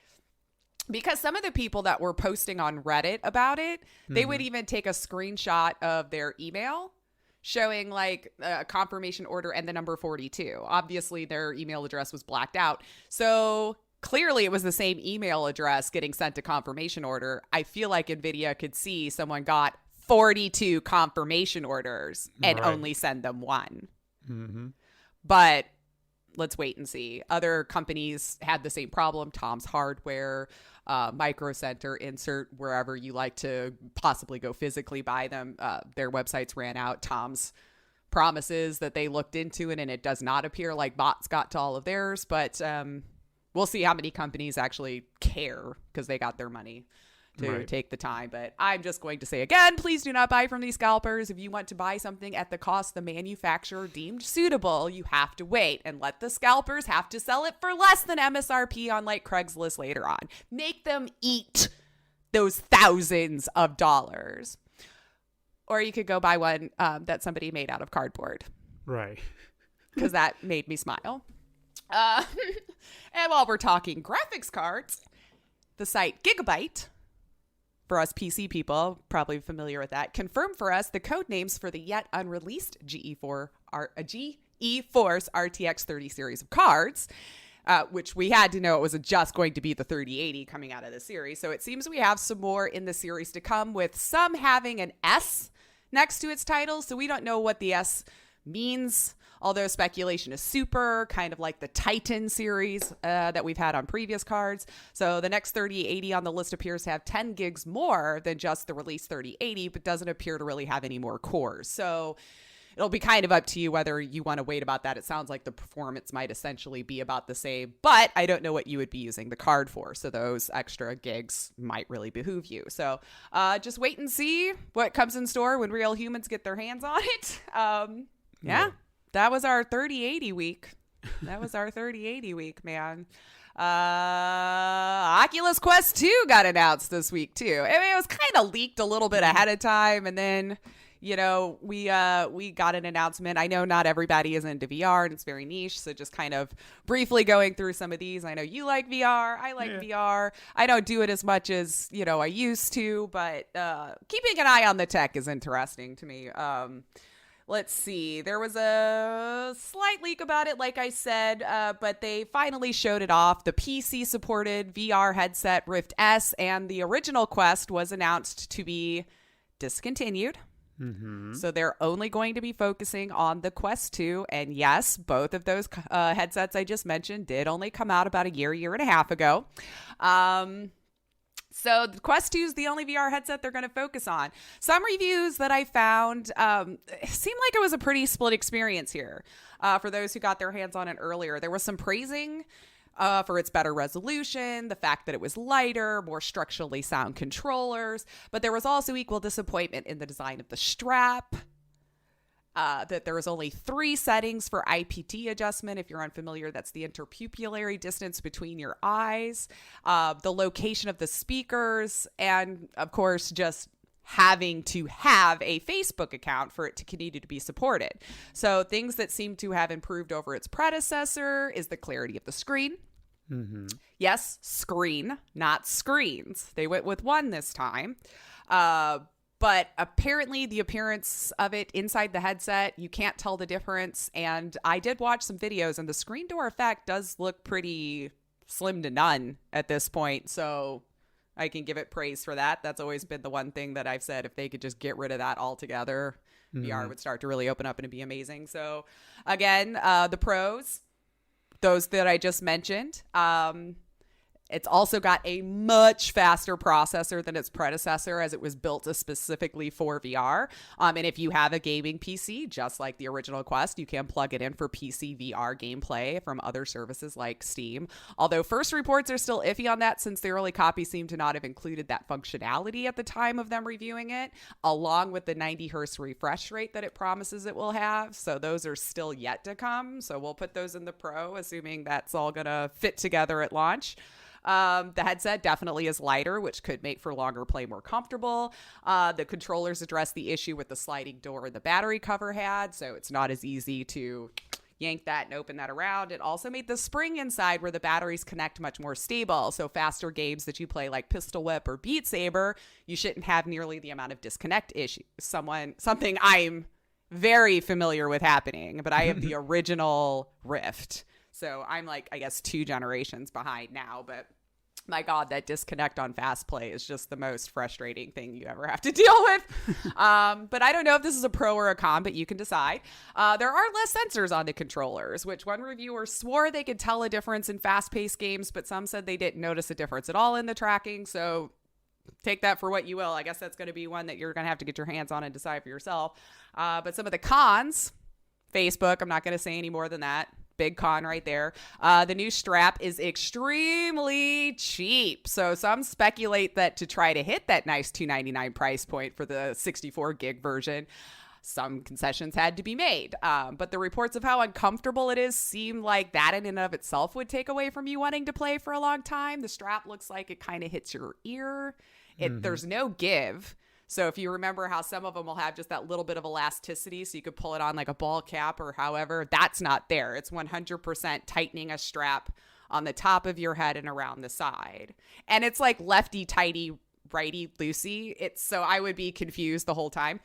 because some of the people that were posting on Reddit about it, they would even take a screenshot of their email showing like a confirmation order and the number 42. Obviously, their email address was blacked out. So clearly, it was the same email address getting sent a confirmation order. I feel like NVIDIA could see someone got 42 confirmation orders and only send them one. But let's wait and see. Other companies had the same problem. Tom's Hardware, Micro Center, insert wherever you like to possibly go physically buy them. Their websites ran out. Tom's promises that they looked into it, and it does not appear like bots got to all of theirs. But we'll see how many companies actually care because they got their money to take the time. But I'm just going to say again, please do not buy from these scalpers. If you want to buy something at the cost the manufacturer deemed suitable, you have to wait and let the scalpers have to sell it for less than MSRP on like Craigslist later on. Make them eat those thousands of dollars. Or you could go buy one that somebody made out of cardboard. Right. Because that made me smile. And while we're talking graphics cards, the site Gigabyte, for us PC people, probably familiar with that, confirmed for us the code names for the yet unreleased GeForce RTX 30 series of cards, which we had to know it was just going to be the 3080 coming out of the series. So it seems we have some more in the series to come, with some having an S next to its title. So we don't know what the S means, although speculation is super, kind of like the Titan series that we've had on previous cards. So the next 3080 on the list appears to have 10 gigs more than just the released 3080, but doesn't appear to really have any more cores. So it'll be kind of up to you whether you want to wait about that. It sounds like the performance might essentially be about the same, but I don't know what you would be using the card for. So those extra gigs might really behoove you. So just wait and see what comes in store when real humans get their hands on it. Yeah, that was our 3080 week. That was our 3080 week, man. Oculus Quest 2 got announced this week too. I mean, it was kind of leaked a little bit ahead of time, and then, you know, we got an announcement. I know not everybody is into VR and it's very niche, so just kind of briefly going through some of these. I know you like VR. I like VR. I don't do it as much as, you know, I used to, but keeping an eye on the tech is interesting to me. Let's see. There was a slight leak about it, like I said, but they finally showed it off. The PC-supported VR headset Rift S and the original Quest was announced to be discontinued. Mm-hmm. So they're only going to be focusing on the Quest 2. And yes, both of those headsets I just mentioned did only come out about a year and a half ago. So the Quest 2 is the only VR headset they're going to focus on. Some reviews that I found seemed like it was a pretty split experience here. For those who got their hands on it earlier, there was some praising for its better resolution, the fact that it was lighter, more structurally sound controllers, but there was also equal disappointment in the design of the strap. That there was only 3 settings for IPT adjustment. If you're unfamiliar, that's the interpupillary distance between your eyes, the location of the speakers, and of course, just having to have a Facebook account for it to continue to be supported. So things that seem to have improved over its predecessor is the clarity of the screen. Mm-hmm. Yes, screen, not screens. They went with one this time. But apparently the appearance of it inside the headset, you can't tell the difference. And I did watch some videos, and the screen door effect does look pretty slim to none at this point. So I can give it praise for that. That's always been the one thing that I've said. If they could just get rid of that altogether, VR would start to really open up and it'd be amazing. So again, the pros, those that I just mentioned. It's also got a much faster processor than its predecessor, as it was built specifically for VR. And if you have a gaming PC, just like the original Quest, you can plug it in for PC VR gameplay from other services like Steam. Although first reports are still iffy on that, since the early copy seemed to not have included that functionality at the time of them reviewing it, along with the 90 hertz refresh rate that it promises it will have. So those are still yet to come. So we'll put those in the Pro, assuming that's all going to fit together at launch. The headset definitely is lighter, which could make for longer play more comfortable. The controllers address the issue with the sliding door the battery cover had, so it's not as easy to yank that and open that around. It also made the spring inside where the batteries connect much more stable, so faster games that you play like Pistol Whip or Beat Saber, you shouldn't have nearly the amount of disconnect issues. Something I'm very familiar with happening, but I have the original Rift. So I'm like, I guess, 2 generations behind now, but my God, that disconnect on fast play is just the most frustrating thing you ever have to deal with. But I don't know if this is a pro or a con, but you can decide. There are less sensors on the controllers, which one reviewer swore they could tell a difference in fast-paced games, but some said they didn't notice a difference at all in the tracking. So take that for what you will. I guess that's going to be one that you're going to have to get your hands on and decide for yourself. But some of the cons, Facebook, I'm not going to say any more than that. Big con right there. The new strap is extremely cheap. So some speculate that to try to hit that nice $299 price point for the 64 gig version, some concessions had to be made. But the reports of how uncomfortable it is seem like that in and of itself would take away from you wanting to play for a long time. The strap looks like it kind of hits your ear. There's no give. So if you remember how some of them will have just that little bit of elasticity so you could pull it on like a ball cap or however, that's not there. It's 100% tightening a strap on the top of your head and around the side. And it's like lefty tighty, righty loosey. So I would be confused the whole time.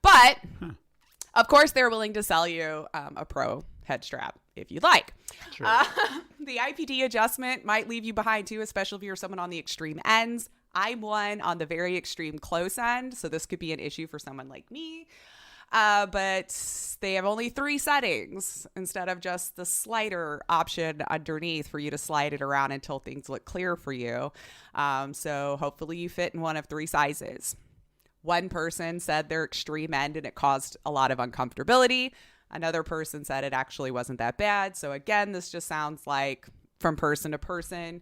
But of course, they're willing to sell you a Pro head strap if you'd like. Sure. The IPT adjustment might leave you behind too, especially if you're someone on the extreme ends. I'm one on the very extreme close end, so this could be an issue for someone like me. But they have only 3 settings instead of just the slider option underneath for you to slide it around until things look clear for you. So hopefully you fit in one of 3 sizes. One person said their extreme end and it caused a lot of uncomfortability. Another person said it actually wasn't that bad. So again, this just sounds like from person to person.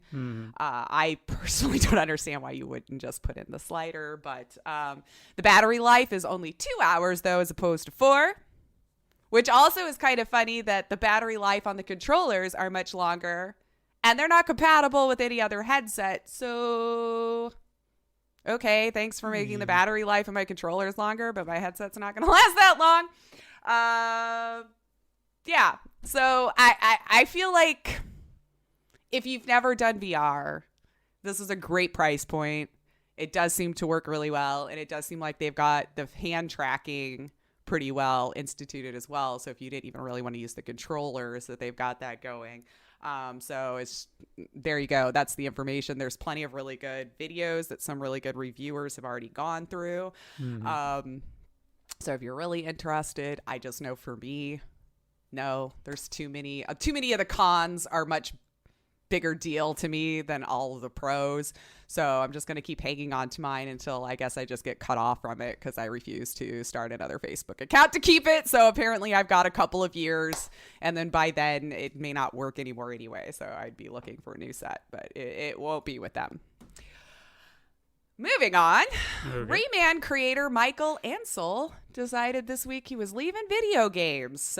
I personally don't understand why you wouldn't just put in the slider, but the battery life is only 2 hours though, as opposed to 4, which also is kind of funny that the battery life on the controllers are much longer and they're not compatible with any other headset. So, okay, thanks for making the battery life of my controllers longer, but my headset's not going to last that long. Yeah, so I feel like if you've never done VR, this is a great price point. It does seem to work really well, and it does seem like they've got the hand tracking pretty well instituted as well. So if you didn't even really want to use the controllers, that they've got that going. So there you go. That's the information. There's plenty of really good videos that some really good reviewers have already gone through. So if you're really interested, I just know for me, no, there's too many of the cons are much bigger deal to me than all of the pros. So I'm just going to keep hanging on to mine until I guess I just get cut off from it because I refuse to start another Facebook account to keep it. So apparently I've got a couple of years, and then by then it may not work anymore anyway. So I'd be looking for a new set, but it won't be with them. Moving on, Okay. Rayman creator Michel Ancel decided this week he was leaving video games.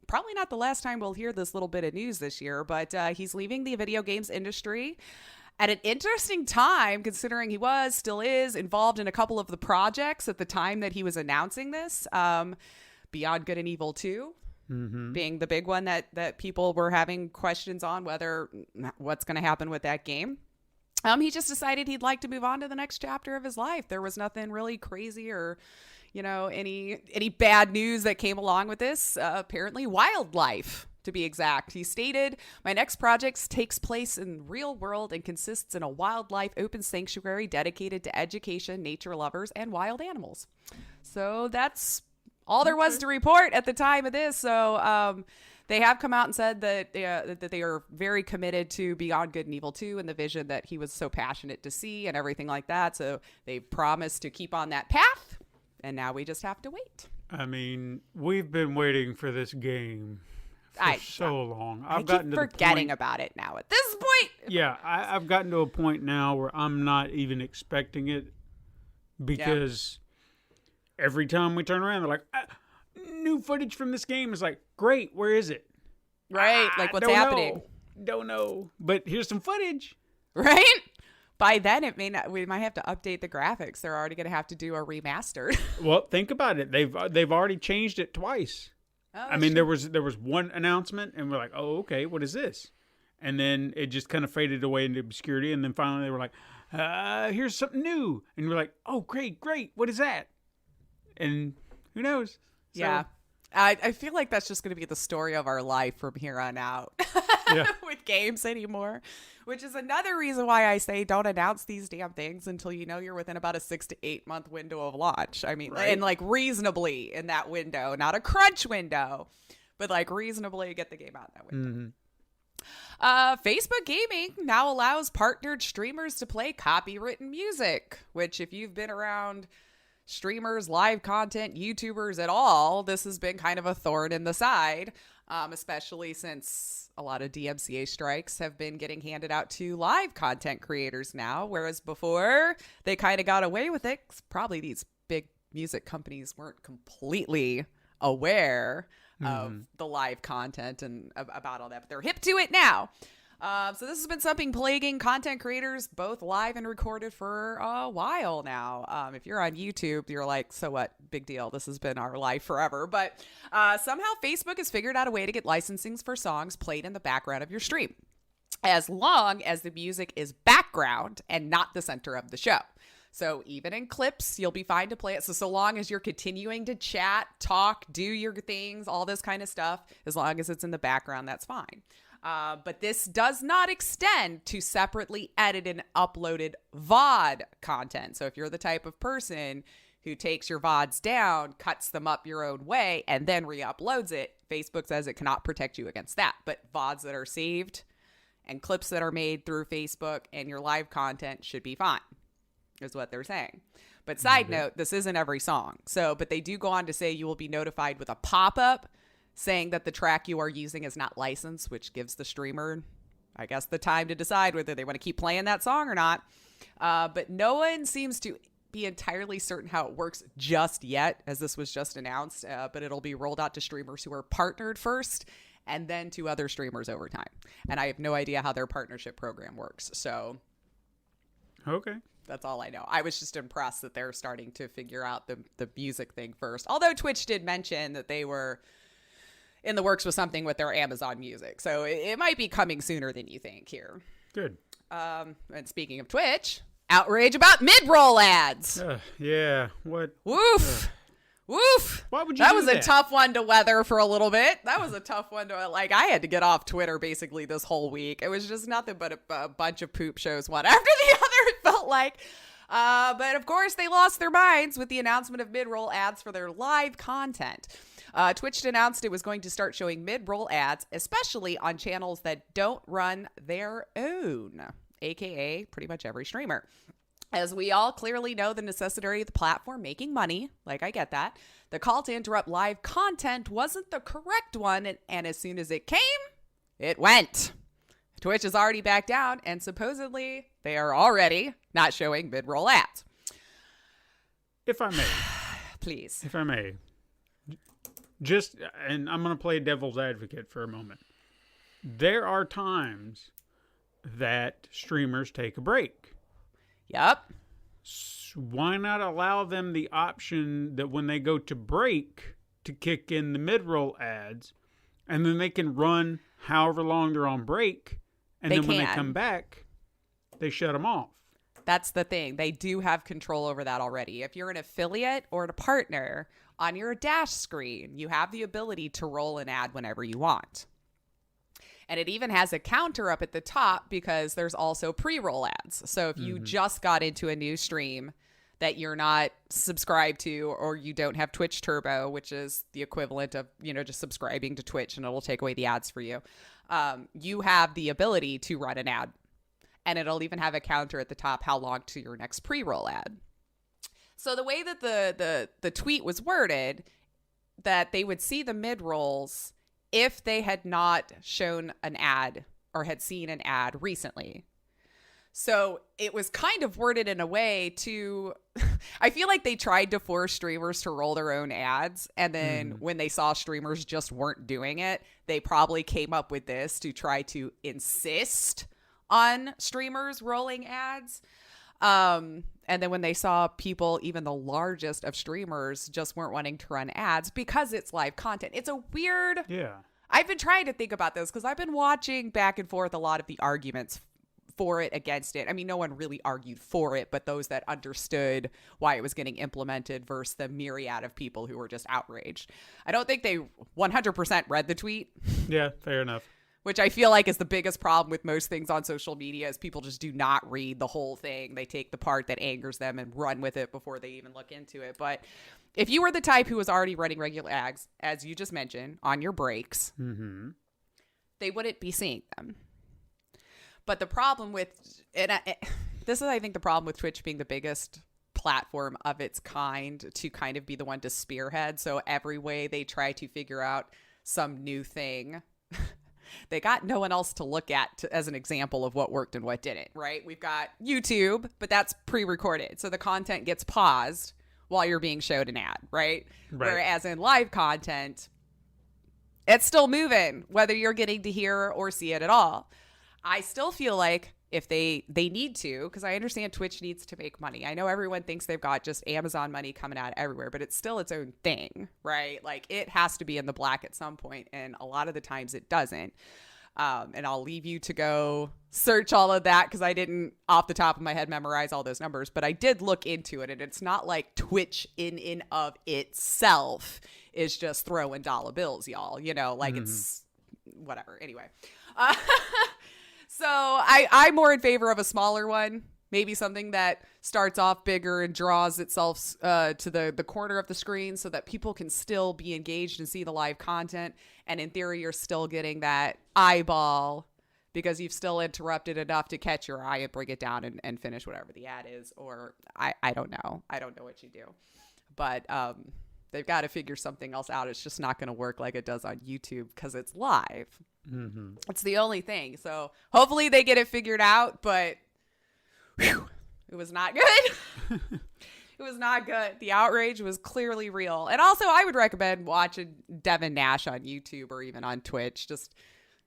Probably not the last time we'll hear this little bit of news this year, but he's leaving the video games industry at an interesting time, considering he still is involved in a couple of the projects at the time that he was announcing this. Beyond Good and Evil 2 being the big one that people were having questions on what's going to happen with that game. He just decided he'd like to move on to the next chapter of his life. There was nothing really crazy or any bad news that came along with this. Apparently wildlife, to be exact. He stated, "My next project takes place in real world and consists in a wildlife open sanctuary dedicated to education, nature lovers, and wild animals." So that's all there was to report at the time of this. So they have come out and said that they are very committed to Beyond Good and Evil 2 and the vision that he was so passionate to see and everything like that. So they promised to keep on that path. And now we just have to wait. I mean, we've been waiting for this game for so long. I keep forgetting about it now at this point. Yeah, I've gotten to a point now where I'm not even expecting it because every time we turn around, they're like, new footage from this game. Is like, great, where is it? Right, like what's happening? Don't know, but here's some footage. Right? By then, we might have to update the graphics. They're already going to have to do a remastered. Well, think about it. They've already changed it twice. Oh, I mean, there was one announcement, and we're like, oh, okay, what is this? And then it just kind of faded away into obscurity, and then finally they were like, here's something new. And we're like, oh, great, what is that? And who knows? So, yeah. I feel like that's just going to be the story of our life from here on out with games anymore, which is another reason why I say don't announce these damn things until you know you're within about a 6 to 8 month window of launch. I mean, and like reasonably in that window, not a crunch window, but like reasonably get the game out that window. Facebook Gaming now allows partnered streamers to play copywritten music, which if you've been around streamers, live content, YouTubers at all, this has been kind of a thorn in the side, especially since a lot of DMCA strikes have been getting handed out to live content creators now, whereas before they kind of got away with it. Probably these big music companies weren't completely aware of the live content and about all that, but they're hip to it now. So this has been something plaguing content creators, both live and recorded, for a while now. If you're on YouTube, you're like, so what? Big deal. This has been our life forever. But somehow Facebook has figured out a way to get licensings for songs played in the background of your stream, as long as the music is background and not the center of the show. So even in clips, you'll be fine to play it. So long as you're continuing to chat, talk, do your things, all this kind of stuff, as long as it's in the background, that's fine. But this does not extend to separately edited and uploaded VOD content. So if you're the type of person who takes your VODs down, cuts them up your own way, and then re-uploads it, Facebook says it cannot protect you against that. But VODs that are saved and clips that are made through Facebook and your live content should be fine, is what they're saying. But side note, this isn't every song. So, but they do go on to say you will be notified with a pop-up saying that the track you are using is not licensed, which gives the streamer, I guess, the time to decide whether they want to keep playing that song or not. But no one seems to be entirely certain how it works just yet, as this was just announced. But it'll be rolled out to streamers who are partnered first and then to other streamers over time. And I have no idea how their partnership program works. So, okay. That's all I know. I was just impressed that they're starting to figure out the music thing first. Although Twitch did mention that they were in the works with something with their Amazon Music. So it might be coming sooner than you think here. Good. And speaking of Twitch, outrage about mid-roll ads. Yeah. What? Woof. Woof. Why would you That do was that? a tough one to weather for a little bit. That was a tough one to, like, I had to get off Twitter basically this whole week. It was just nothing but a bunch of poop shows, one after the other, it felt like. But of course, they lost their minds with the announcement of mid-roll ads for their live content. Twitch announced it was going to start showing mid-roll ads, especially on channels that don't run their own, aka pretty much every streamer. As we all clearly know, the necessity of the platform making money, like I get that, the call to interrupt live content wasn't the correct one, and as soon as it came, it went. Twitch is already back down, and supposedly they are already not showing mid-roll ads. If I may. Please. If I may. And I'm going to play devil's advocate for a moment. There are times that streamers take a break. Yep. Why not allow them the option that when they go to break to kick in the mid-roll ads, and then they can run however long they're on break, and then when they come back, they shut them off. That's the thing. They do have control over that already. If you're an affiliate or a partner, on your dash screen, you have the ability to roll an ad whenever you want. And it even has a counter up at the top because there's also pre-roll ads. So if you just got into a new stream that you're not subscribed to, or you don't have Twitch Turbo, which is the equivalent of, just subscribing to Twitch and it'll take away the ads for you, you have the ability to run an ad. And it'll even have a counter at the top how long to your next pre-roll ad. So the way that the tweet was worded, that they would see the mid-rolls if they had not shown an ad or had seen an ad recently. So it was kind of worded in a way to, I feel like they tried to force streamers to roll their own ads. And then when they saw streamers just weren't doing it, they probably came up with this to try to insist on streamers rolling ads. And then when they saw people, even the largest of streamers, just weren't wanting to run ads because it's live content. It's a weird... Yeah. I've been trying to think about this because I've been watching back and forth a lot of the arguments for it, against it. I mean, no one really argued for it, but those that understood why it was getting implemented versus the myriad of people who were just outraged. I don't think they 100% read the tweet. Yeah, fair enough. Which I feel like is the biggest problem with most things on social media, is people just do not read the whole thing. They take the part that angers them and run with it before they even look into it. But if you were the type who was already running regular ads, as you just mentioned, on your breaks, they wouldn't be seeing them. But the problem with this is, I think, the problem with Twitch being the biggest platform of its kind to kind of be the one to spearhead. So every way they try to figure out some new thing, they got no one else to look at as an example of what worked and what didn't, right? We've got YouTube, but that's pre-recorded. So the content gets paused while you're being showed an ad, right? Whereas in live content, it's still moving, whether you're getting to hear or see it at all. I still feel like if they need to, because I understand Twitch needs to make money. I know everyone thinks they've got just Amazon money coming out everywhere, but it's still its own thing, right? Like, it has to be in the black at some point, and a lot of the times it doesn't. And I'll leave you to go search all of that, because I didn't, off the top of my head, memorize all those numbers, but I did look into it, and it's not like Twitch in of itself is just throwing dollar bills, y'all. It's whatever. Anyway. So I'm more in favor of a smaller one, maybe something that starts off bigger and draws itself to the corner of the screen so that people can still be engaged and see the live content. And in theory, you're still getting that eyeball because you've still interrupted enough to catch your eye and bring it down and finish whatever the ad is. Or I don't know. I don't know what you do. But they've got to figure something else out. It's just not going to work like it does on YouTube because it's live. Mm-hmm. It's the only thing. So hopefully they get it figured out. But whew, it was not good. It was not good. The outrage was clearly real. And also, I would recommend watching Devin Nash on YouTube or even on Twitch. Just,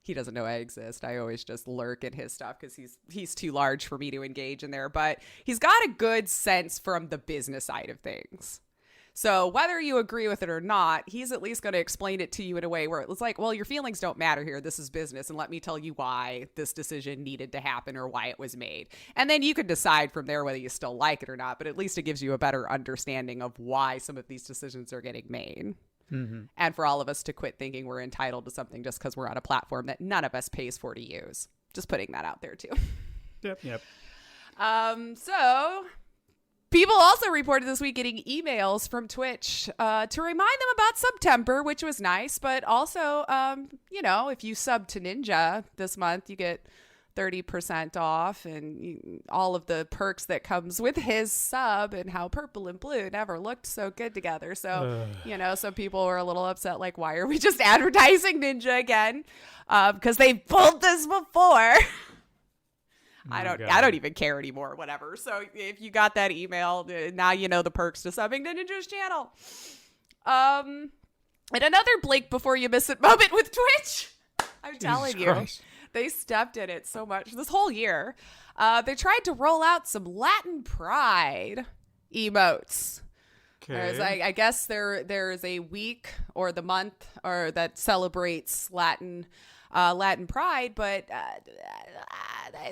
he doesn't know I exist. I always just lurk at his stuff because he's too large for me to engage in there. But he's got a good sense from the business side of things. So whether you agree with it or not, he's at least going to explain it to you in a way where it's like, well, your feelings don't matter here. This is business. And let me tell you why this decision needed to happen or why it was made. And then you can decide from there whether you still like it or not. But at least it gives you a better understanding of why some of these decisions are getting made. Mm-hmm. And for all of us to quit thinking we're entitled to something just because we're on a platform that none of us pays for to use. Just putting that out there, too. Yep. So people also reported this week getting emails from Twitch to remind them about September, which was nice. But also, if you sub to Ninja this month, you get 30% off and all of the perks that comes with his sub, and how purple and blue never looked so good together. So, some people were a little upset, like, why are we just advertising Ninja again? Because they pulled this before. I don't even care anymore, whatever. So if you got that email, now you know the perks to subbing to Ninja's channel. And another blink before you miss it moment with Twitch. I'm telling you, they stepped in it so much this whole year. They tried to roll out some Latin pride emotes. Okay. I guess there is a week or the month or that celebrates Latin pride, but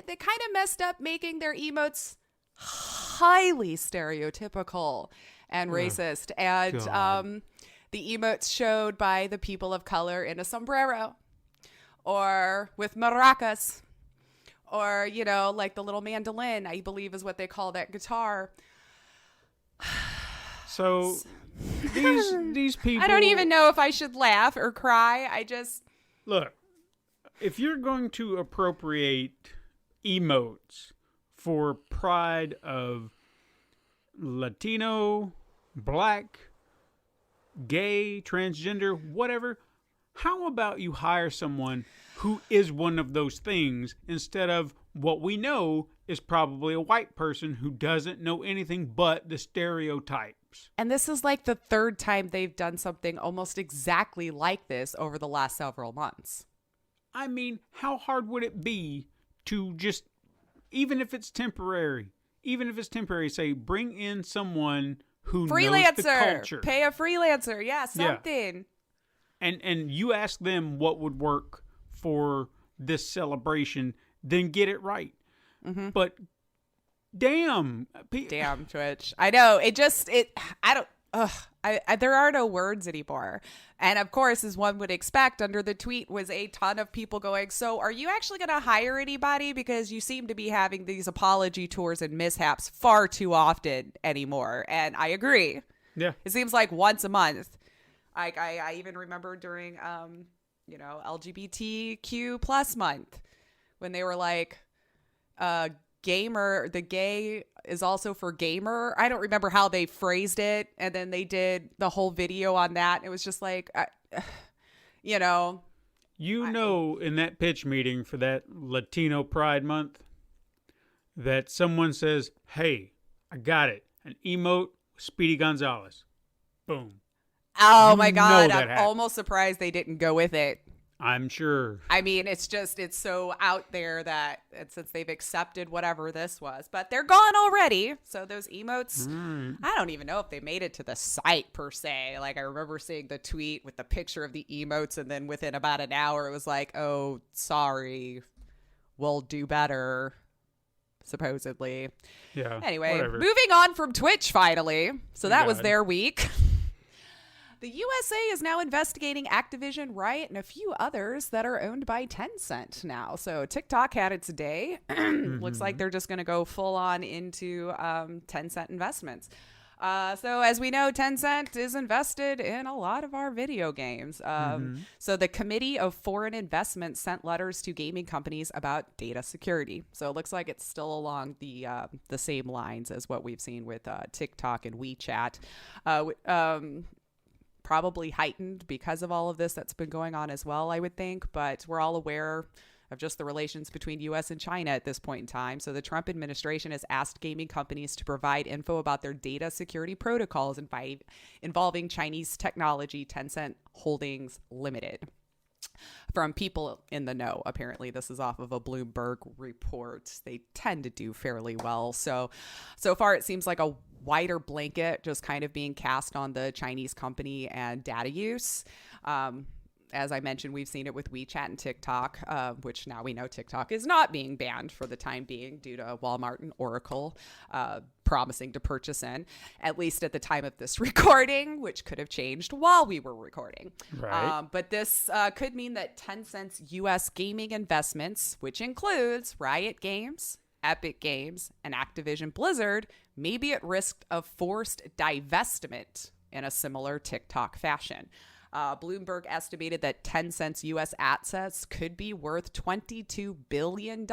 they kind of messed up making their emotes highly stereotypical and racist. And the emotes showed by the people of color in a sombrero or with maracas or, like the little mandolin, I believe is what they call that guitar. So these people, I don't even know if I should laugh or cry. I just look. If you're going to appropriate emotes for pride of Latino, black, gay, transgender, whatever, how about you hire someone who is one of those things instead of what we know is probably a white person who doesn't know anything but the stereotypes. And this is like the third time they've done something almost exactly like this over the last several months. I mean, how hard would it be to just, even if it's temporary, say, bring in someone who knows the culture. Pay a freelancer. Yeah, something. Yeah. And you ask them what would work for this celebration, then get it right. Mm-hmm. But damn Twitch. I know. There are no words anymore. And of course, as one would expect, under the tweet was a ton of people going, so are you actually going to hire anybody? Because you seem to be having these apology tours and mishaps far too often anymore. And I agree. Yeah. It seems like once a month. I even remember during, LGBTQ plus month when they were like, gamer, the gay is also for gamer. I don't remember how they phrased it. And then they did the whole video on that. It was just like, in that pitch meeting for that Latino Pride Month, that someone says, hey, I got it. An emote, Speedy Gonzalez. Boom. Oh my God. I'm almost surprised they didn't go with it. I'm sure. I mean, it's so out there that since they've accepted whatever this was, but they're gone already. So those emotes, I don't even know if they made it to the site per se. Like I remember seeing the tweet with the picture of the emotes, and then within about an hour, it was like, oh, sorry, we'll do better. Supposedly. Yeah. Anyway, whatever. Moving on from Twitch finally. So that was their week. The USA is now investigating Activision, Riot, and a few others that are owned by Tencent now. So TikTok had its day. Looks like they're just going to go full on into Tencent investments. So as we know, Tencent is invested in a lot of our video games. So the Committee of Foreign Investment sent letters to gaming companies about data security. So it looks like it's still along the same lines as what we've seen with TikTok and WeChat. Probably heightened because of all of this that's been going on as well, I would think. But we're all aware of just the relations between U.S. and China at this point in time. So the Trump administration has asked gaming companies to provide info about their data security protocols involving Chinese technology, Tencent Holdings Limited. From people in the know, apparently. This is off of a Bloomberg report. They tend to do fairly well. So far it seems like a wider blanket just kind of being cast on the Chinese company and data use. As I mentioned, we've seen it with WeChat and TikTok, which now we know TikTok is not being banned for the time being due to Walmart and Oracle promising to purchase in, at least at the time of this recording, which could have changed while we were recording. Right. But this could mean that Tencent's U.S. gaming investments, which includes Riot Games, Epic Games, and Activision Blizzard, may be at risk of forced divestment in a similar TikTok fashion. Bloomberg estimated that Tencent's U.S. assets could be worth $22 billion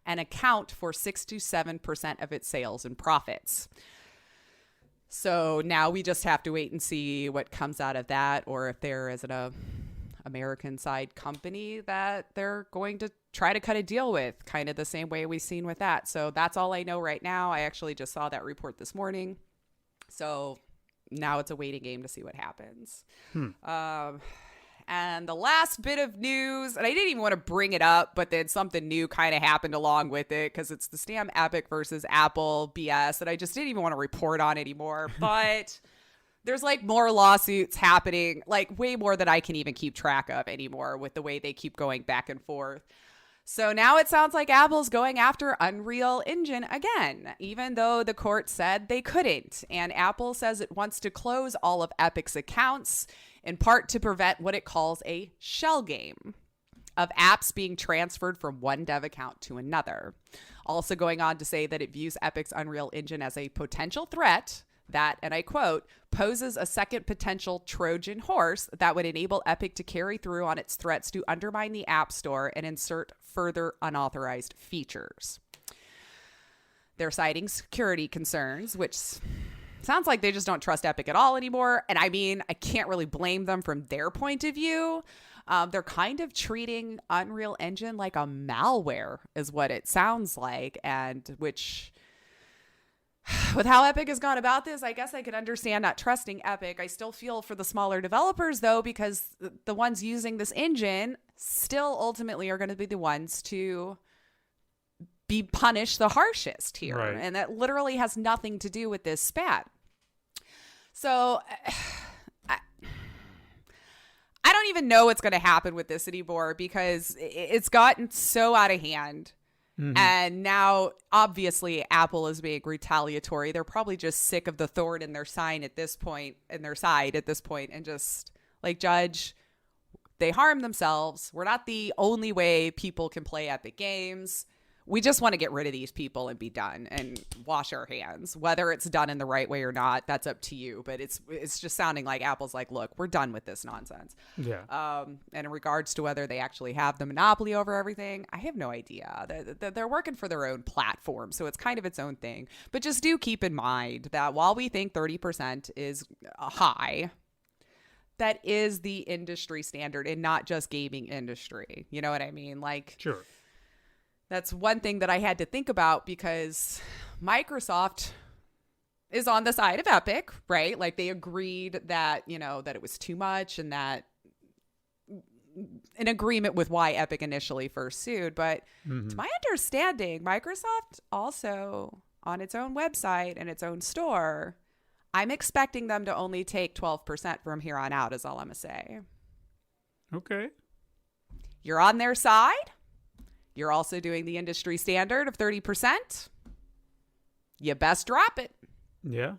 and account for 6 to 7% of its sales and profits. So now we just have to wait and see what comes out of that, or if there is an American side company that they're going to try to cut a deal with, kind of the same way we've seen with that. So that's all I know right now. I actually just saw that report this morning. So now it's a waiting game to see what happens. And the last bit of news, and I didn't even want to bring it up, but then something new kind of happened along with it because it's the Stam Epic versus Apple BS that I just didn't even want to report on anymore. But there's like more lawsuits happening, like way more than I can even keep track of anymore with the way they keep going back and forth. So now it sounds like Apple's going after Unreal Engine again, even though the court said they couldn't. And Apple says it wants to close all of Epic's accounts, in part to prevent what it calls a shell game of apps being transferred from one dev account to another. Also going on to say that it views Epic's Unreal Engine as a potential threat that, and I quote, poses a second potential Trojan horse that would enable Epic to carry through on its threats to undermine the App Store and insert further unauthorized features. They're citing security concerns, which sounds like they just don't trust Epic at all anymore. And I mean, I can't really blame them from their point of view. They're kind of treating Unreal Engine like a malware is what it sounds like, and which, with how Epic has gone about this, I guess I could understand not trusting Epic. I still feel for the smaller developers, though, because the ones using this engine still ultimately are going to be the ones to be punished the harshest here. Right. And that literally has nothing to do with this spat. So I don't even know what's going to happen with this anymore because it's gotten so out of hand. Mm-hmm. And now, obviously, Apple is being retaliatory. They're probably just sick of the thorn in their side at this point, and just like, Judge, they harm themselves. We're not the only way people can play Epic Games. We just want to get rid of these people and be done and wash our hands. Whether it's done in the right way or not, that's up to you. But it's just sounding like Apple's like, look, we're done with this nonsense. Yeah. And in regards to whether they actually have the monopoly over everything, I have no idea. They're working for their own platform, so it's kind of its own thing. But just do keep in mind that while we think 30% is high, that is the industry standard and not just gaming industry. You know what I mean? Like, sure. That's one thing that I had to think about because Microsoft is on the side of Epic, right? Like they agreed that, that it was too much and that in agreement with why Epic initially first sued. But to my understanding, Microsoft also on its own website and its own store, I'm expecting them to only take 12% from here on out is all I'm going to say. Okay. You're on their side. You're also doing the industry standard of 30%. You best drop it. Yeah.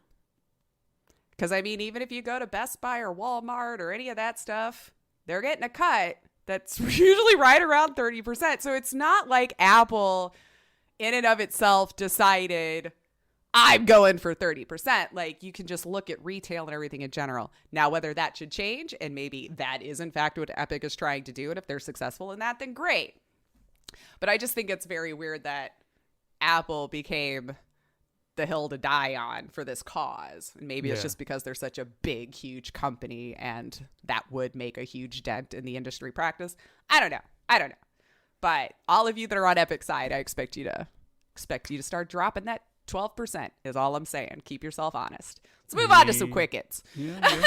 Because, I mean, even if you go to Best Buy or Walmart or any of that stuff, they're getting a cut that's usually right around 30%. So it's not like Apple in and of itself decided, I'm going for 30%. Like, you can just look at retail and everything in general. Now, whether that should change, and maybe that is in fact what Epic is trying to do, and if they're successful in that, then great. But I just think it's very weird that Apple became the hill to die on for this cause. And maybe it's just because they're such a big, huge company, and that would make a huge dent in the industry practice. I don't know. But all of you that are on Epic's side, I expect you to start dropping that 12% is all I'm saying. Keep yourself honest. Let's move on to some quick hits. Yeah.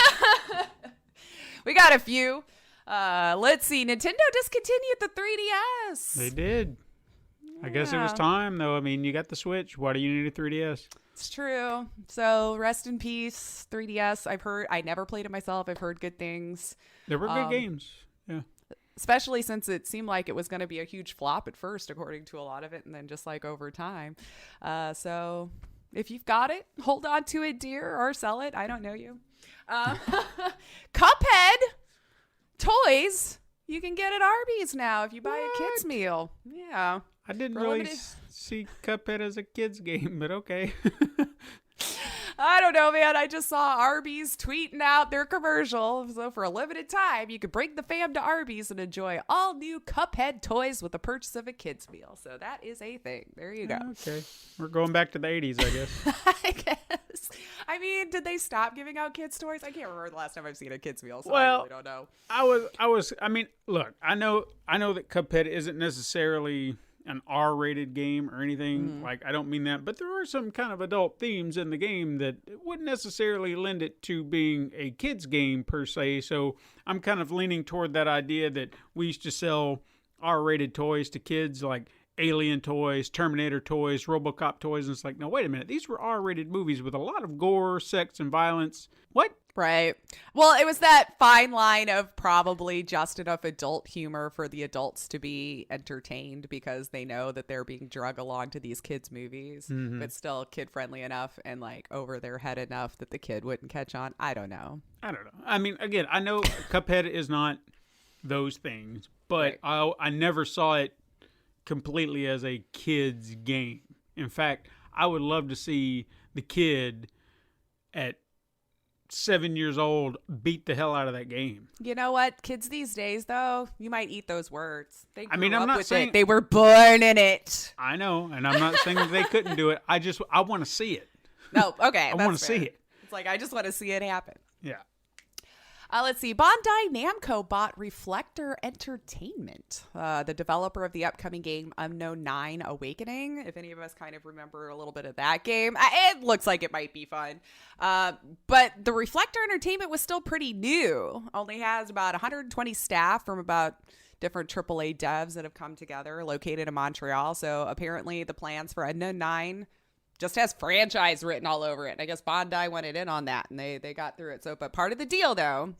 We got a few. Let's see. Nintendo discontinued the 3DS. They did. I guess it was time, though. I mean, you got the Switch. Why do you need a 3DS? It's true. So rest in peace, 3DS. I never played it myself. I've heard good things. There were good games. Yeah. Especially since it seemed like it was going to be a huge flop at first, according to a lot of it, and then just like over time. So if you've got it, hold on to it, dear, or sell it. I don't know you. Cuphead toys you can get at Arby's now if you buy a kid's meal. Yeah. I didn't really see Cuphead as a kid's game, but okay. I don't know, man. I just saw Arby's tweeting out their commercial. So for a limited time, you could bring the fam to Arby's and enjoy all new Cuphead toys with the purchase of a kid's meal. So that is a thing. There you go. Okay. We're going back to the 80s, I guess. I guess. I mean, did they stop giving out kids' toys? I can't remember the last time I've seen a kid's meal, so I really don't know. I mean, look, I know that Cuphead isn't necessarily an R-rated game or anything. Like, I don't mean that, but there are some kind of adult themes in the game that wouldn't necessarily lend it to being a kid's game per se. So I'm kind of leaning toward that idea that we used to sell R-rated toys to kids, like Alien toys, Terminator toys, RoboCop toys, and it's like, no, wait a minute, these were R-rated movies with a lot of gore, sex, and violence. What? Right. Well, it was that fine line of probably just enough adult humor for the adults to be entertained because they know that they're being drug along to these kids' movies, but still kid-friendly enough and like over their head enough that the kid wouldn't catch on. I don't know. I mean, again, I know Cuphead is not those things, but right. I never saw it completely as a kid's game. In fact, I would love to see the kid at 7 years old beat the hell out of that game. You know what? Kids these days, though, you might eat those words. I'm not saying it. They were born in it. I know, and I'm not saying that they couldn't do it. I want to see it. No, okay. I want to see it. It's like, I just want to see it happen. Yeah. Let's see. Bandai Namco bought Reflector Entertainment, the developer of the upcoming game Unknown 9 Awakening. If any of us kind of remember a little bit of that game, it looks like it might be fun. But the Reflector Entertainment was still pretty new. Only has about 120 staff from about different AAA devs that have come together, located in Montreal. So apparently the plans for Unknown 9 just has franchise written all over it. And I guess Bandai wanted in on that, and they got through it. So, but part of the deal, though,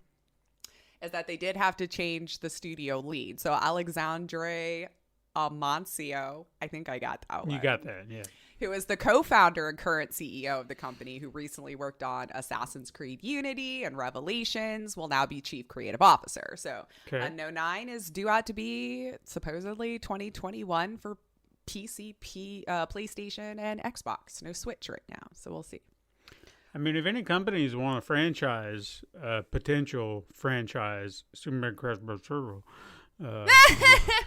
is that they did have to change the studio lead. So Alexandre Amancio, I think I got that one. You got that, yeah. Who is the co-founder and current CEO of the company, who recently worked on Assassin's Creed Unity and Revelations, will now be chief creative officer. So Unknown 9 is due out to be supposedly 2021 for PC, PlayStation, and Xbox. No Switch right now, so we'll see. I mean, if any companies want a franchise, potential franchise, Super Crash Bros. Turbo,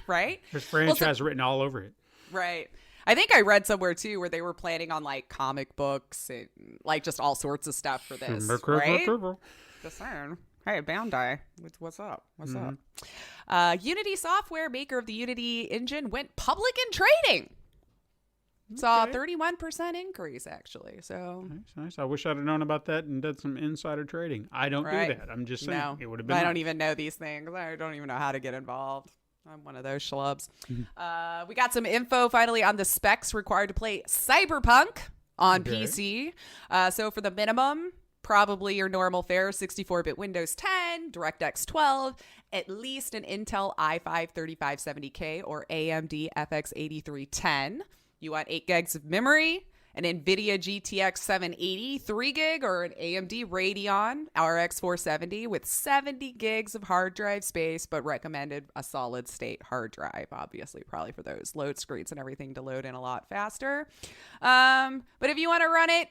right? There's franchise written all over it. Right. I think I read somewhere too where they were planning on like comic books and like just all sorts of stuff for this. Super Crash Bros. Turbo. Just saying. Hey, Bandai, what's up? What's up? Unity Software, maker of the Unity engine, went public in trading. Saw a 31% increase, actually. So nice. I wish I'd have known about that and did some insider trading. I don't do that. I'm just saying it would have been. I don't even know these things. I don't even know how to get involved. I'm one of those schlubs. We got some info finally on the specs required to play Cyberpunk on PC. So for the minimum, probably your normal fare, 64-bit Windows 10, DirectX 12, at least an Intel i5 3570K or AMD FX 8310. You want 8 gigs of memory, an NVIDIA GTX 780 3 gig or an AMD Radeon RX 470 with 70 gigs of hard drive space, but recommended a solid state hard drive, obviously, probably for those load screens and everything to load in a lot faster. But if you want to run it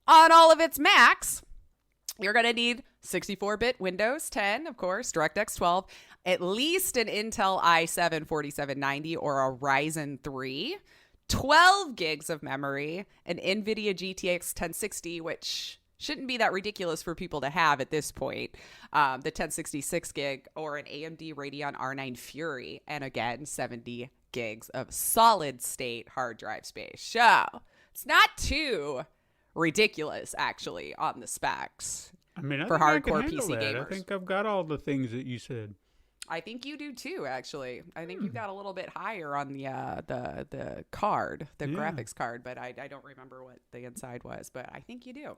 on all of its Macs, you're going to need 64-bit Windows 10, of course, DirectX 12, at least an Intel i7 4790 or a Ryzen 3, 12 gigs of memory, an NVIDIA GTX 1060, which shouldn't be that ridiculous for people to have at this point, the 1066 gig, or an AMD Radeon R9 Fury, and again, 70 gigs of solid-state hard drive space. So it's not too ridiculous, actually, on the specs. I mean, for hardcore PC gamers. I think I've got all the things that you said. I think you do too, actually. I think you've got a little bit higher on the card, the graphics card, but I don't remember what the inside was, but I think you do.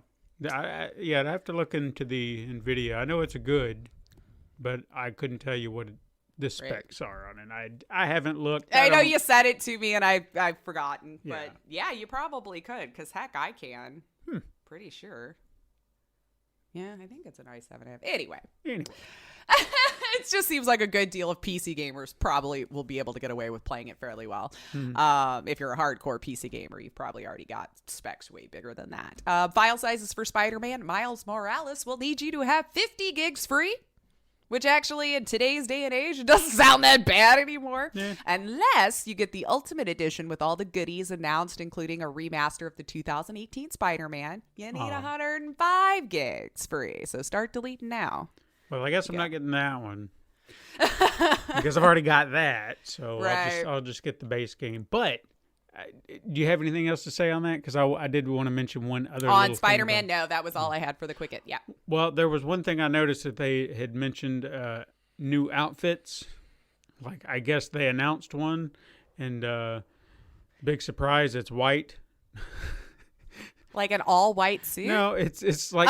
I'd have to look into the NVIDIA. I know it's a good, but I couldn't tell you what the specs are on it. I haven't looked. I know you said it to me and I've forgotten, but yeah, you probably could, because heck, I can. Pretty sure. Yeah, I think it's an i7. Anyway. It just seems like a good deal of PC gamers probably will be able to get away with playing it fairly well. If you're a hardcore PC gamer, you've probably already got specs way bigger than that. File sizes for Spider-Man Miles Morales will need you to have 50 gigs free, which actually in today's day and age, it doesn't sound that bad anymore. Unless you get the Ultimate Edition with all the goodies announced, including a remaster of the 2018 Spider-Man. You need 105 gigs free. So start deleting now. Well, I guess I'm not getting that one because I've already got that. So I'll just get the base game. But do you have anything else to say on that? Because I did want to mention one other on Spider-Man. No, that was all I had for the quick. Yeah. Well, there was one thing I noticed that they had mentioned new outfits. Like, I guess they announced one, and big surprise, it's white. Like an all-white suit? No, it's like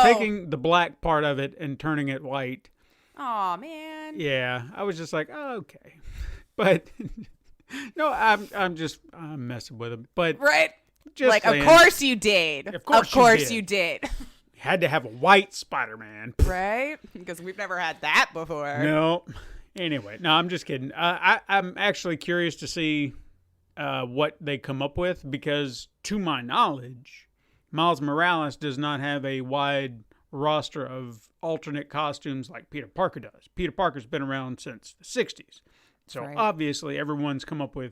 taking the black part of it and turning it white. Oh man. Yeah, I was just like, oh, okay, but no, I'm messing with them. But just like, saying, of course you did. Of course you did. Had to have a white Spider-Man, right? Because we've never had that before. No. Anyway, no, I'm just kidding. I'm actually curious to see what they come up with, because to my knowledge, Miles Morales does not have a wide roster of alternate costumes like Peter Parker does. Peter Parker's been around since the 60s. So obviously everyone's come up with,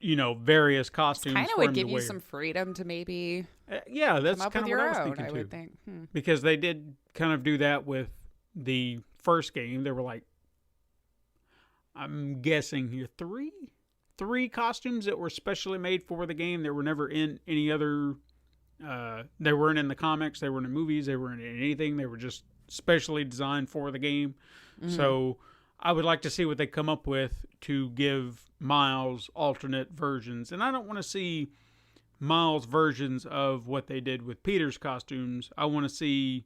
various costumes. Kind of would give you some freedom to maybe that's kind of what I was thinking I too. would think. Because they did kind of do that with the first game. There were like, I'm guessing here, three costumes that were specially made for the game. They were never in any other, they weren't in the comics, they weren't in movies, they weren't in anything. They were just specially designed for the game. So I would like to see what they come up with to give Miles alternate versions. And I don't want to see Miles versions of what they did with Peter's costumes. I want to see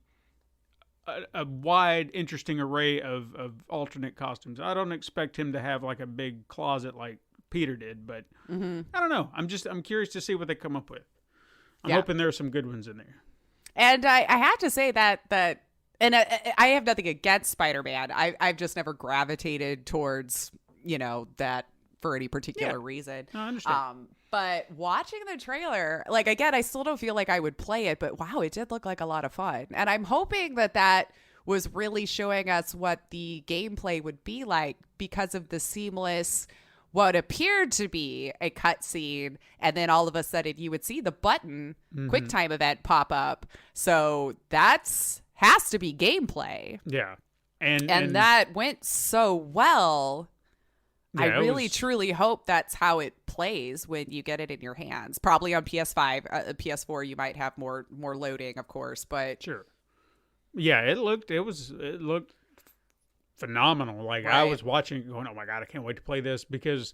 a wide, interesting array of alternate costumes. I don't expect him to have like a big closet like Peter did, but I don't know. I'm curious to see what they come up with. I'm hoping there are some good ones in there. And I have to say that and I have nothing against Spider-Man. I've just never gravitated towards, that for any particular reason. No, I understand. But watching the trailer, like, again, I still don't feel like I would play it, but wow, it did look like a lot of fun. And I'm hoping that was really showing us what the gameplay would be like because of the seamless, what appeared to be a cutscene, and then all of a sudden you would see the button QuickTime event pop up. So has to be gameplay. Yeah. And that went so well. Yeah, I really truly hope that's how it plays when you get it in your hands. Probably on PS5, PS4 you might have more loading, of course, but sure. Yeah, it looked phenomenal. Like, I was watching it going, oh my God, I can't wait to play this, because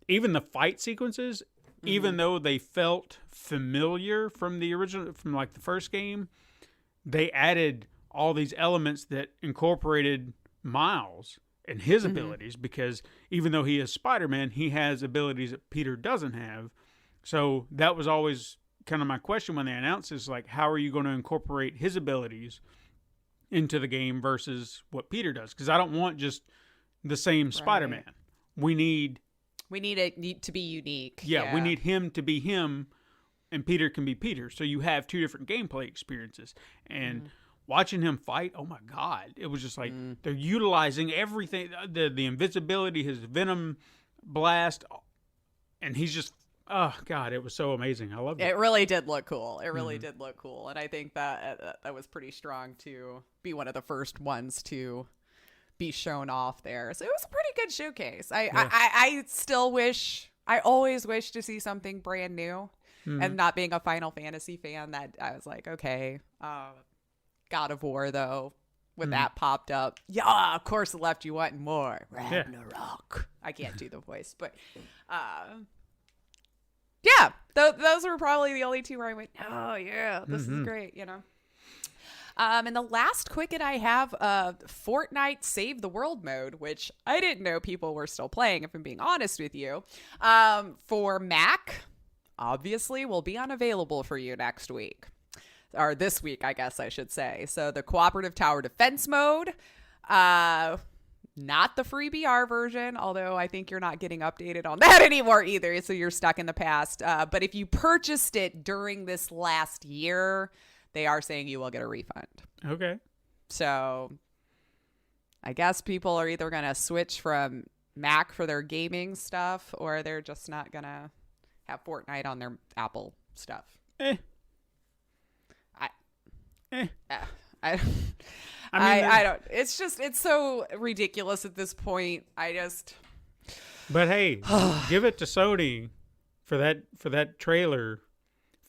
even the fight sequences, even though they felt familiar from the original, from like the first game, they added all these elements that incorporated Miles and his abilities, because even though he is Spider-Man, he has abilities that Peter doesn't have. So that was always kind of my question when they announced this, like, how are you going to incorporate his abilities into the game versus what Peter does? Because I don't want just the same Spider-Man. We need it to be unique. Yeah, we need him to be him, and Peter can be Peter. So you have two different gameplay experiences. And watching him fight, oh my God, it was just like they're utilizing everything, the invisibility, his venom blast, and he's just, oh God, it was so amazing. I loved it. It really did look cool. It really did look cool. And I think that was pretty strong to be one of the first ones to be shown off there. So it was a pretty good showcase. I still wish, I always wish to see something brand new. And not being a Final Fantasy fan, that I was like, okay, God of War though, when that popped up, yeah, of course it left you wanting more. Ragnarok. I can't do the voice, but yeah, those were probably the only two where I went, oh yeah, this is great, you know. And the last quick I have, Fortnite Save the World mode, which I didn't know people were still playing, if I'm being honest with you, for Mac. Obviously will be unavailable for you next week, or this week, I guess I should say. So the cooperative tower defense mode, not the free BR version, although I think you're not getting updated on that anymore either, so you're stuck in the past. But if you purchased it during this last year, they are saying you will get a refund. Okay. So I guess people are either going to switch from Mac for their gaming stuff, or they're just not going to have Fortnite on their Apple stuff. I don't. It's just, it's so ridiculous at this point. But hey, give it to Sony for that trailer,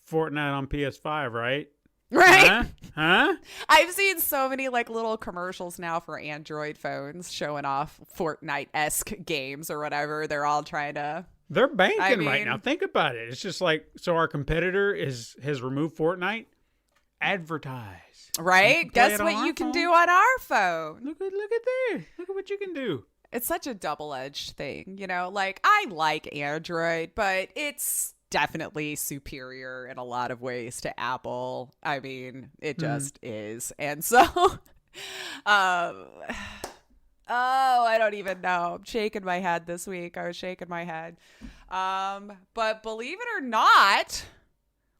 Fortnite on PS5, right? Right? Huh? I've seen so many like little commercials now for Android phones showing off Fortnite-esque games or whatever. They're all trying to. They're banking right now. Think about it. It's just like, so our competitor has removed Fortnite. Advertise. Right? Guess what you can do on our phone. Look at there. Look at what you can do. It's such a double-edged thing, you know? Like, I like Android, but it's definitely superior in a lot of ways to Apple. I mean, it just is. And so, I don't even know. I'm shaking my head this week. I was shaking my head. But believe it or not,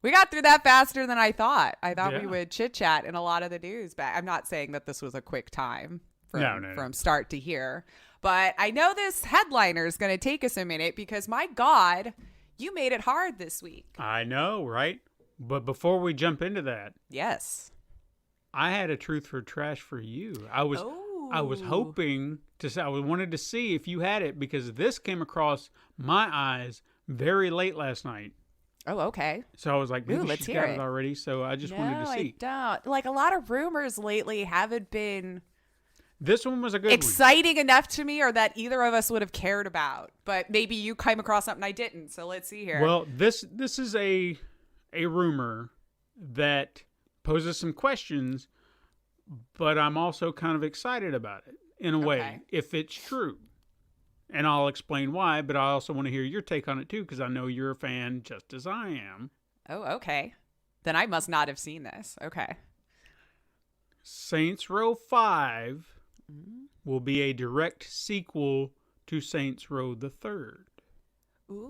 we got through that faster than I thought. I thought we would chit-chat in a lot of the news. But I'm not saying that this was a quick time from start to here. But I know this headliner is going to take us a minute because, my God, you made it hard this week. I know, right? But before we jump into that. Yes. I had a truth for trash for you. I was hoping to. I wanted to see if you had it because this came across my eyes very late last night. Oh, okay. So I was like, maybe she's got it already. So I just wanted to see. No, I don't. Like, a lot of rumors lately haven't been. This one was a good exciting enough to me, or that either of us would have cared about. But maybe you came across something I didn't. So let's see here. Well, this is a rumor that poses some questions, but I'm also kind of excited about it in a way, if it's true. And I'll explain why, but I also want to hear your take on it too, because I know you're a fan just as I am. Oh, okay. Then I must not have seen this. Okay. Saints Row 5 will be a direct sequel to Saints Row the Third. Ooh.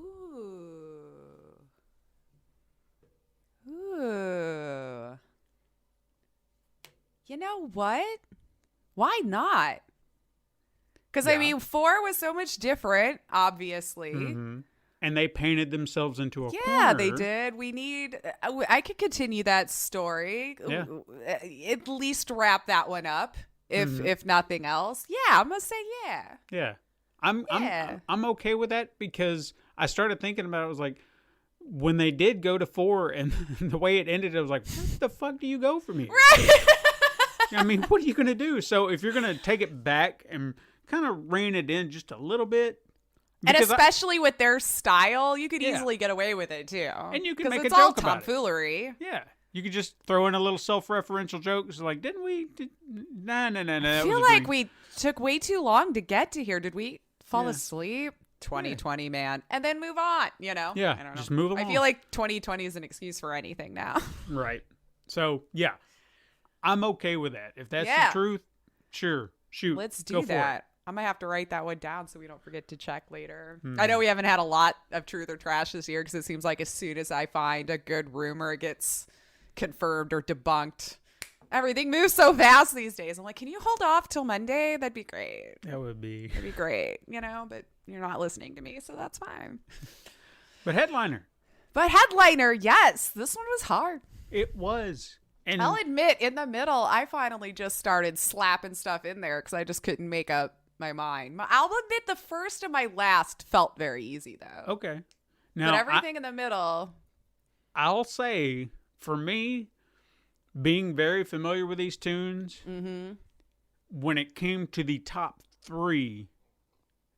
You know what? Why not? Because, I mean, 4 was so much different, obviously. Mm-hmm. And they painted themselves into a corner. Yeah, they did. I could continue that story. Yeah. At least wrap that one up, if nothing else. Yeah, I'm going to say yeah. Yeah. I'm okay with that because I started thinking about it. I was like, when they did go to 4 and the way it ended, I was like, where the fuck do you go from here? Right. I mean, what are you going to do? So if you're going to take it back and kind of rein it in just a little bit. And especially with their style, you could easily get away with it too. And you can make a joke all about tomfoolery. it. Yeah. You could just throw in a little self-referential joke. It's like, didn't we? No. I feel like we took way too long to get to here. Did we fall asleep? 2020, man, and then move on, you know? Yeah, I don't know. just move along. I feel like 2020 is an excuse for anything now. Right. So, yeah, I'm okay with that. If that's the truth, sure, shoot. Let's do that. I'm going to have to write that one down so we don't forget to check later. I know we haven't had a lot of truth or trash this year because it seems like as soon as I find a good rumor, it gets confirmed or debunked. Everything moves so fast these days. I'm like, can you hold off till Monday? That'd be great. That'd be great, you know, but you're not listening to me, so that's fine. But headliner, yes, this one was hard. it was. And I'll admit, in the middle, I finally just started slapping stuff in there because I just couldn't make up my mind. I'll admit the first and my last felt very easy, though. okay. Now, But everything in the middle. I'll say, for me, being very familiar with these tunes, when it came to the top 3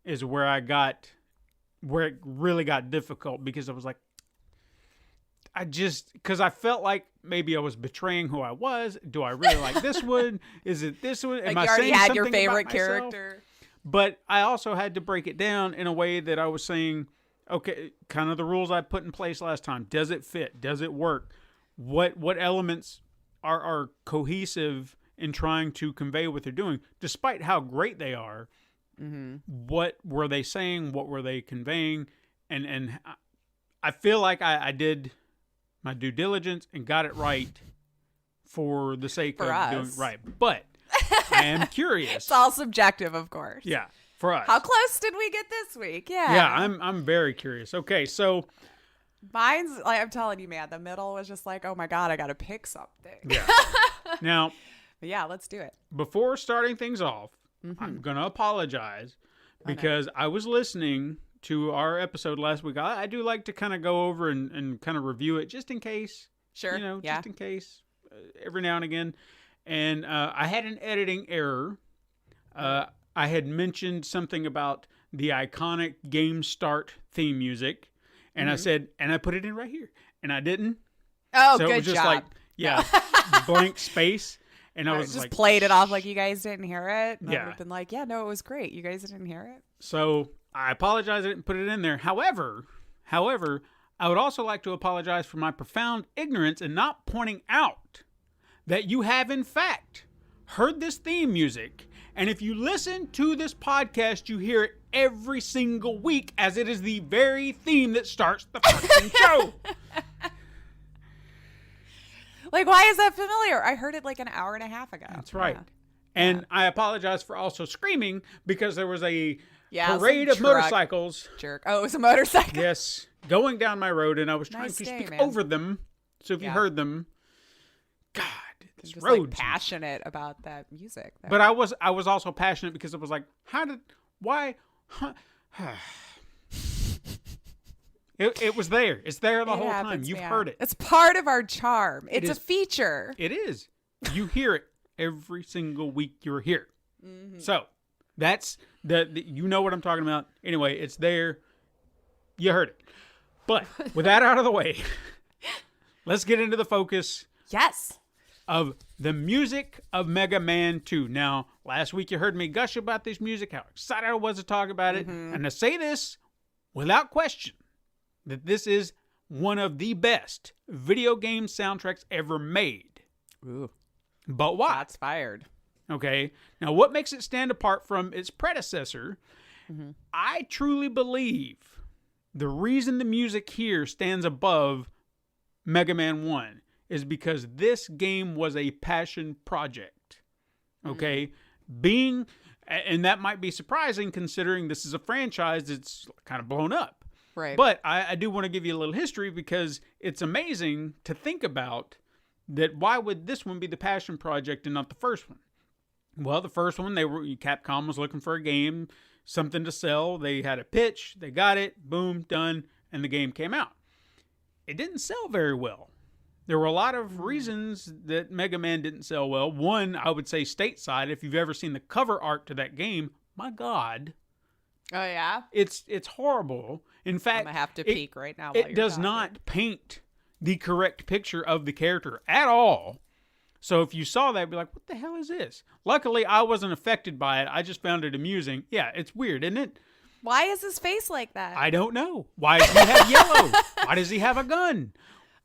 is where it really got difficult because I was like, because I felt like maybe I was betraying who I was. Do I really like this one? Is it this one? Like, you already had your favorite character. But I also had to break it down in a way that I was saying, okay, kind of the rules I put in place last time. Does it fit? Does it work? What elements are cohesive in trying to convey what they're doing, despite how great they are? What were they saying? What were they conveying? And I feel like I did my due diligence and got it right for the sake of doing it right. But I am curious. It's all subjective, of course. Yeah, for us. How close did we get this week? Yeah, I'm very curious. Okay, so mine's like, I'm telling you, man, the middle was just like, oh my God, I got to pick something. Yeah. Now, but yeah, let's do it. Before starting things off, I'm going to apologize because I was listening to our episode last week. I do like to kind of go over and kind of review it just in case. Sure. You know, just in case every now and again. And I had an editing error. I had mentioned something about the iconic Game Start theme music. And I said, and I put it in right here. And I didn't. Oh, so good it was just job. like, blank space. And I was just like, played it off like you guys didn't hear it. And I Yeah. would have been like, yeah, no, it was great. You guys didn't hear it. So I apologize I didn't put it in there. However, I would also like to apologize for my profound ignorance in not pointing out that you have, in fact, heard this theme music. And if you listen to this podcast, you hear it every single week, as it is the very theme that starts the fucking show. Like, why is that familiar? I heard it like an hour and a half ago. That's right. Yeah. And I apologize for also screaming because there was a Yeah, parade of some truck motorcycles. Jerk. Oh, it was a motorcycle. Yes, going down my road, and I was trying Nice to day, speak man. over them. So if you Yeah. heard them, God, this Just road. like passionate about that music. Though. But I was also passionate because it was like, why? Huh, it was there. It's there the It whole happens, time. You've man. heard it. It's part of our charm. It's a is. feature. It is. You hear it every single week you're here. So that's you know what I'm talking about. Anyway, it's there. You heard it. But with that out of the way, let's get into the focus Yes. of the music of Mega Man 2. Now, last week you heard me gush about this music, how excited I was to talk about it. And to say this without question, that this is one of the best video game soundtracks ever made. Ooh. But why? That's fired. Okay. Now, what makes it stand apart from its predecessor? I truly believe the reason the music here stands above Mega Man 1 is because this game was a passion project. Okay. And that might be surprising considering this is a franchise that's kind of blown up. Right. But I do want to give you a little history because it's amazing to think about that. Why would this one be the passion project and not the first one? Well, the first one, Capcom was looking for a game, something to sell. They had a pitch, they got it, boom, done, and the game came out. It didn't sell very well. There were a lot of reasons that Mega Man didn't sell well. One, I would say stateside. If you've ever seen the cover art to that game, my God. Oh, yeah? It's horrible. In fact, I'm going to have to peek right now while it you're does talking. not paint the correct picture of the character at all. So if you saw that, you'd be like, what the hell is this? Luckily, I wasn't affected by it. I just found it amusing. Yeah, it's weird, isn't it? Why is his face like that? I don't know. Why does he have yellow? Why does he have a gun?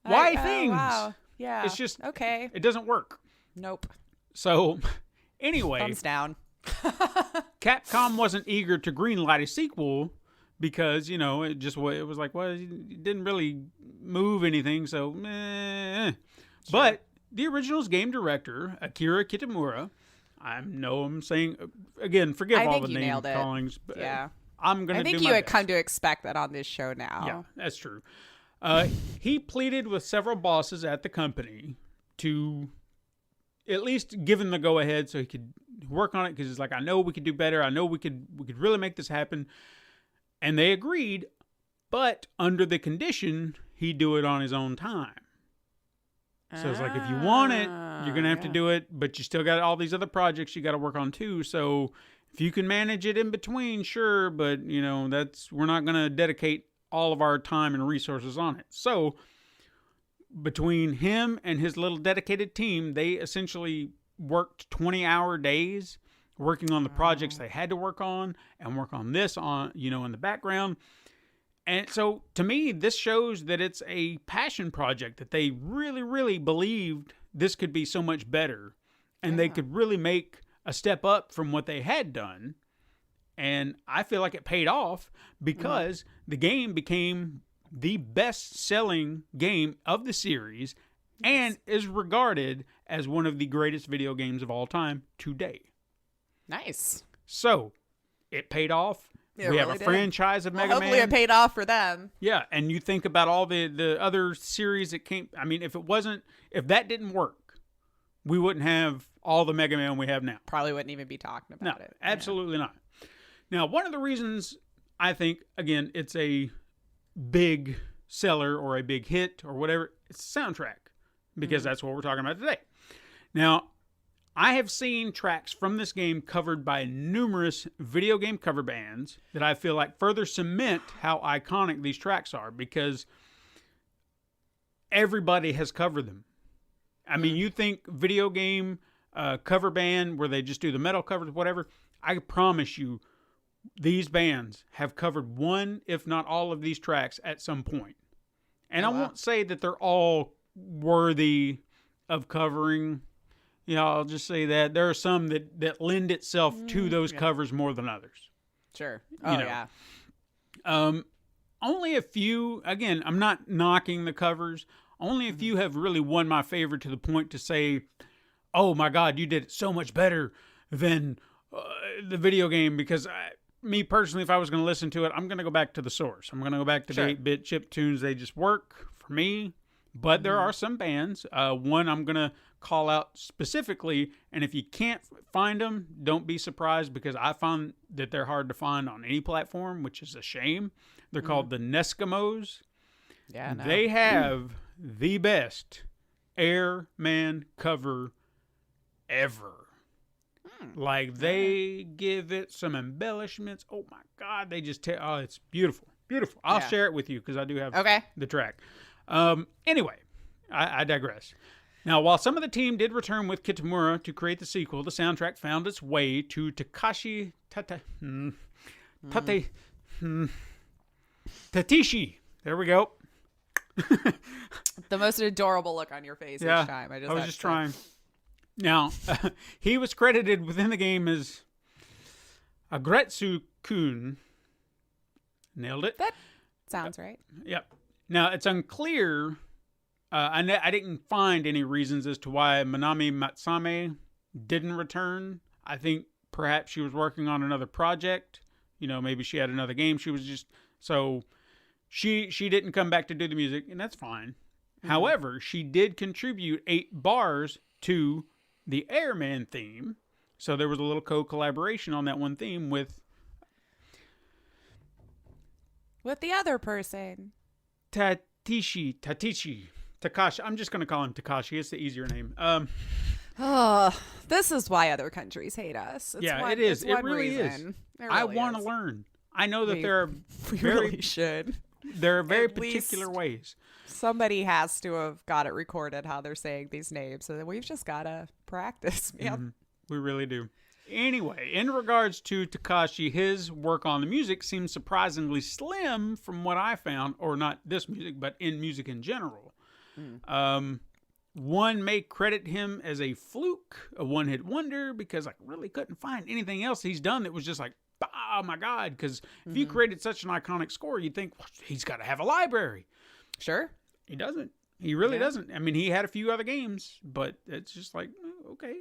Why things? Wow. Yeah. It's just, okay. It doesn't work. Nope. So, anyway. Thumbs down. Capcom wasn't eager to greenlight a sequel because, it was like, well, it didn't really move anything, so meh. Sure. But the original's game director, Akira Kitamura, I'm saying, again, forgive all the name callings, but yeah. I'm going to do my best. I think you had best. come to expect that on this show now. Yeah, that's true. He pleaded with several bosses at the company to at least give him the go-ahead so he could work on it, because it's like, I know we could do better. I know we could really make this happen. And they agreed, but under the condition he do it on his own time. So it's like, if you want it, you're going to have to do it, but you still got all these other projects you got to work on too. So if you can manage it in between, sure, but we're not going to dedicate all of our time and resources on it. So between him and his little dedicated team, they essentially worked 20-hour days working on the projects they had to work on and work on this in the background. And so to me, this shows that it's a passion project, that they really, really believed this could be so much better and they could really make a step up from what they had done. And I feel like it paid off because the game became the best-selling game of the series and is regarded as one of the greatest video games of all time today. Nice. So, it paid off. We have a franchise of Mega Man. Hopefully it paid off for them. Yeah, and you think about all the other series that came. I mean, if that didn't work, we wouldn't have all the Mega Man we have now. Probably wouldn't even be talking about it. Absolutely not. Now, one of the reasons I think, again, it's a big seller or a big hit or whatever, it's the soundtrack, because that's what we're talking about today. Now, I have seen tracks from this game covered by numerous video game cover bands that I feel like further cement how iconic these tracks are, because everybody has covered them. I mean, you think video game cover band where they just do the metal covers, whatever, I promise you these bands have covered one, if not all of these tracks at some point. And I won't say that they're all worthy of covering. I'll just say that there are some that lend itself to those covers more than others. Sure. Oh, yeah. Only a few, again, I'm not knocking the covers. Only a few have really won my favor to the point to say, oh my God, you did it so much better than the video game, because me personally, if I was going to listen to it, I'm going to go back to the source. I'm going to go back to the 8-bit chip tunes. They just work for me. But there are some bands. One I'm going to call out specifically, and if you can't find them, don't be surprised, because I found that they're hard to find on any platform, which is a shame. They're called the NESkimos. Yeah, no. They have the best Airman cover ever. Like, they give it some embellishments. Oh my God, they just it's beautiful. Beautiful. I'll share it with you because I do have the track. Anyway, I digress. Now, while some of the team did return with Kitamura to create the sequel, the soundtrack found its way to Takashi Tateishi. There we go. The most adorable look on your face each time. I was just trying. Now, he was credited within the game as Agretsu-kun. Nailed it. That sounds right. Yep. Now, it's unclear. I didn't find any reasons as to why Manami Matsmae didn't return. I think perhaps she was working on another project. Maybe she had another game. She was just... So, she didn't come back to do the music, and that's fine. However, she did contribute 8 bars to the Airman theme. So there was a little co-collaboration on that one theme with the other person. Takashi. I'm just going to call him Takashi. It's the easier name. This is why other countries hate us. It is. It really is. I want to learn. I know that there are really should. There are very particular ways. Somebody has to have got it recorded how they're saying these names, so we've just got to practice. Yep. We really do. Anyway, in regards to Takashi, his work on the music seems surprisingly slim from what I found, or not this music, but in music in general. One may credit him as a fluke, a one-hit wonder, because I really couldn't find anything else he's done that was just like, oh my God, because if you created such an iconic score, you'd think, well, he's got to have a library. Sure. He doesn't. He really doesn't. I mean, he had a few other games, but it's just like, okay.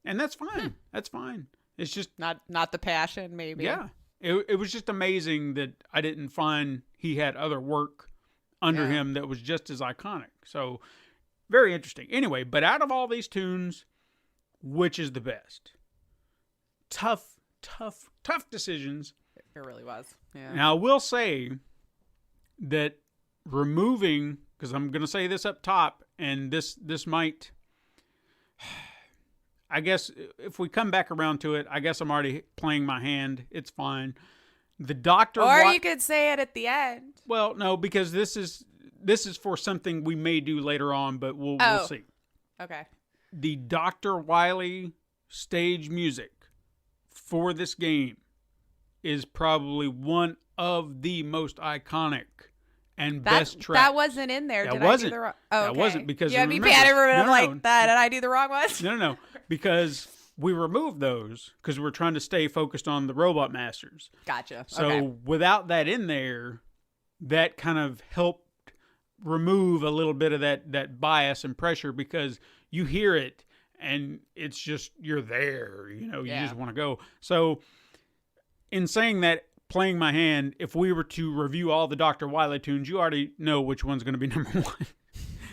And that's fine. That's fine. It's just... Not the passion, maybe. Yeah. It was just amazing that I didn't find he had other work under him that was just as iconic. So, very interesting. Anyway, but out of all these tunes, which is the best? Tough decisions. It really was. Yeah. Now, I will say that removing, because I'm going to say this up top, and this might... I guess if we come back around to it, I guess I'm already playing my hand. It's fine. The Doctor... Or you could say it at the end. Well, no, because this is for something we may do later on, but we'll see. Okay. The Dr. Wily stage music for this game is probably one of the most iconic and best tracks. That wasn't in there. Did I do the wrong? Oh, okay. That wasn't, because you had me remember, panicked no, like that. Did I do the wrong ones? No, because we removed those because we're trying to stay focused on the Robot Masters. Gotcha. So okay. without that in there, that kind of helped remove a little bit of that bias and pressure, because you hear it and it's just, you're there, you just want to go. So in saying that, playing my hand, if we were to review all the Dr. Wily tunes, you already know which one's going to be number one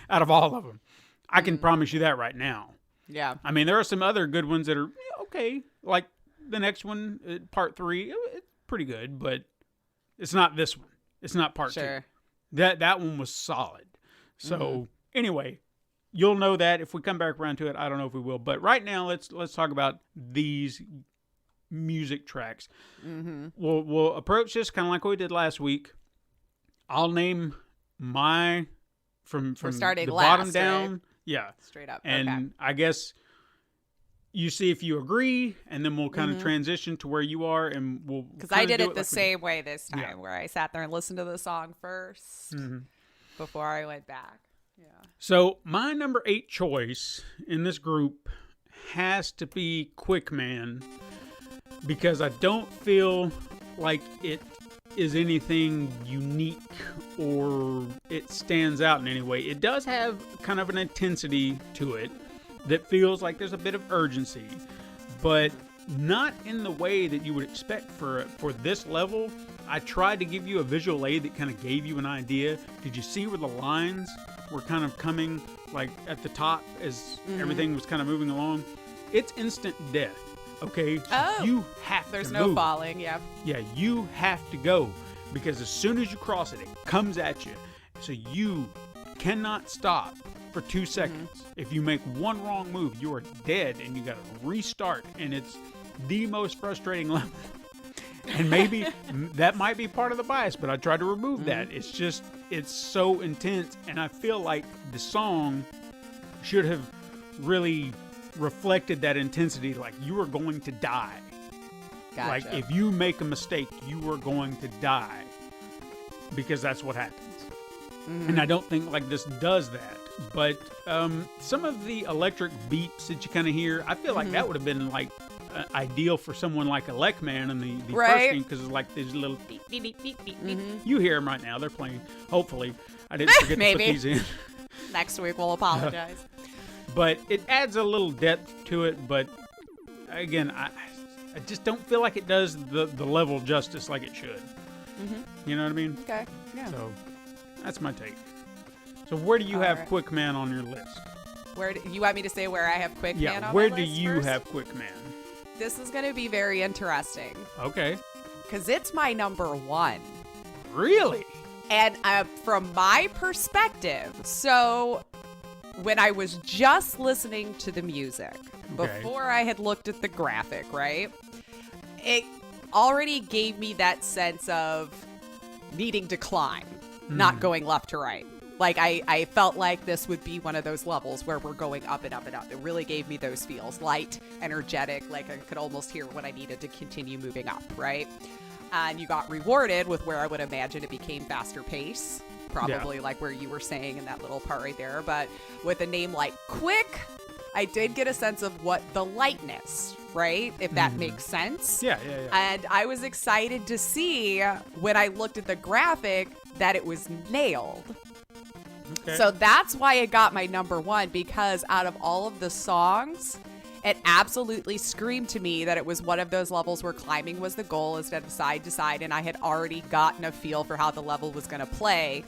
out of all of them. I can promise you that right now. Yeah. I mean, there are some other good ones that are okay. Like the next one, part 3, it's pretty good, but it's not this one. It's not part 2. That one was solid. So anyway, you'll know that if we come back around to it. I don't know if we will, but right now let's talk about these music tracks. We'll approach this kind of like we did last week. I'll name my from starting the last, bottom down. Right? Yeah, straight up. And okay. I guess you see if you agree, and then we'll kind of transition to where you are, and we'll... Because I did it the same way this time, where I sat there and listened to the song first before I went back. Yeah. So my number 8 choice in this group has to be Quick Man, because I don't feel like it is anything unique or it stands out in any way. It does have kind of an intensity to it that feels like there's a bit of urgency, but not in the way that you would expect for this level. I tried to give you a visual aid that kind of gave you an idea. Did you see where the lines were kind of coming like at the top as everything was kind of moving along? It's instant death. Okay, so you have to move. There's no falling, yeah. Yeah, you have to go, because as soon as you cross it, it comes at you. So you cannot stop for 2 seconds. If you make one wrong move, you are dead, and you got to restart, and it's the most frustrating level. And maybe that might be part of the bias, but I tried to remove that. It's just, it's so intense, and I feel like the song should have really reflected that intensity. Like, you are going to die. Gotcha. Like, if you make a mistake, you are going to die, because that's what happens. And I don't think like this does that. But some of the electric beeps that you kind of hear, I feel like that would have been like ideal for someone like Elecman in the first game, because it's like these little beep, beep, beep, beep, beep, beep. You hear them right now. They're playing. Hopefully. I didn't forget to put these in. Next week we'll apologize. But it adds a little depth to it. But again, I just don't feel like it does the level justice like it should. You know what I mean? Okay. Yeah. So that's my take. So where do you have Quick Man on your list? Where do you want me to say where I have Quick Man on my list? Where do you have Quick Man? This is going to be very interesting. Okay. Because it's my number 1. Really? And from my perspective, so when I was just listening to the music, before I had looked at the graphic, right? It already gave me that sense of needing to climb, not going left to right. Like, I felt like this would be one of those levels where we're going up and up and up. It really gave me those feels. Light, energetic, like I could almost hear what I needed to continue moving up, right? And you got rewarded with where I would imagine it became faster pace. Probably like where you were saying in that little part right there. But with a name like Quick, I did get a sense of what the lightness, right? If that makes sense. Yeah. And I was excited to see when I looked at the graphic that it was nailed. Okay. So that's why it got my number one, because out of all of the songs, it absolutely screamed to me that it was one of those levels where climbing was the goal instead of side to side, and I had already gotten a feel for how the level was going to play.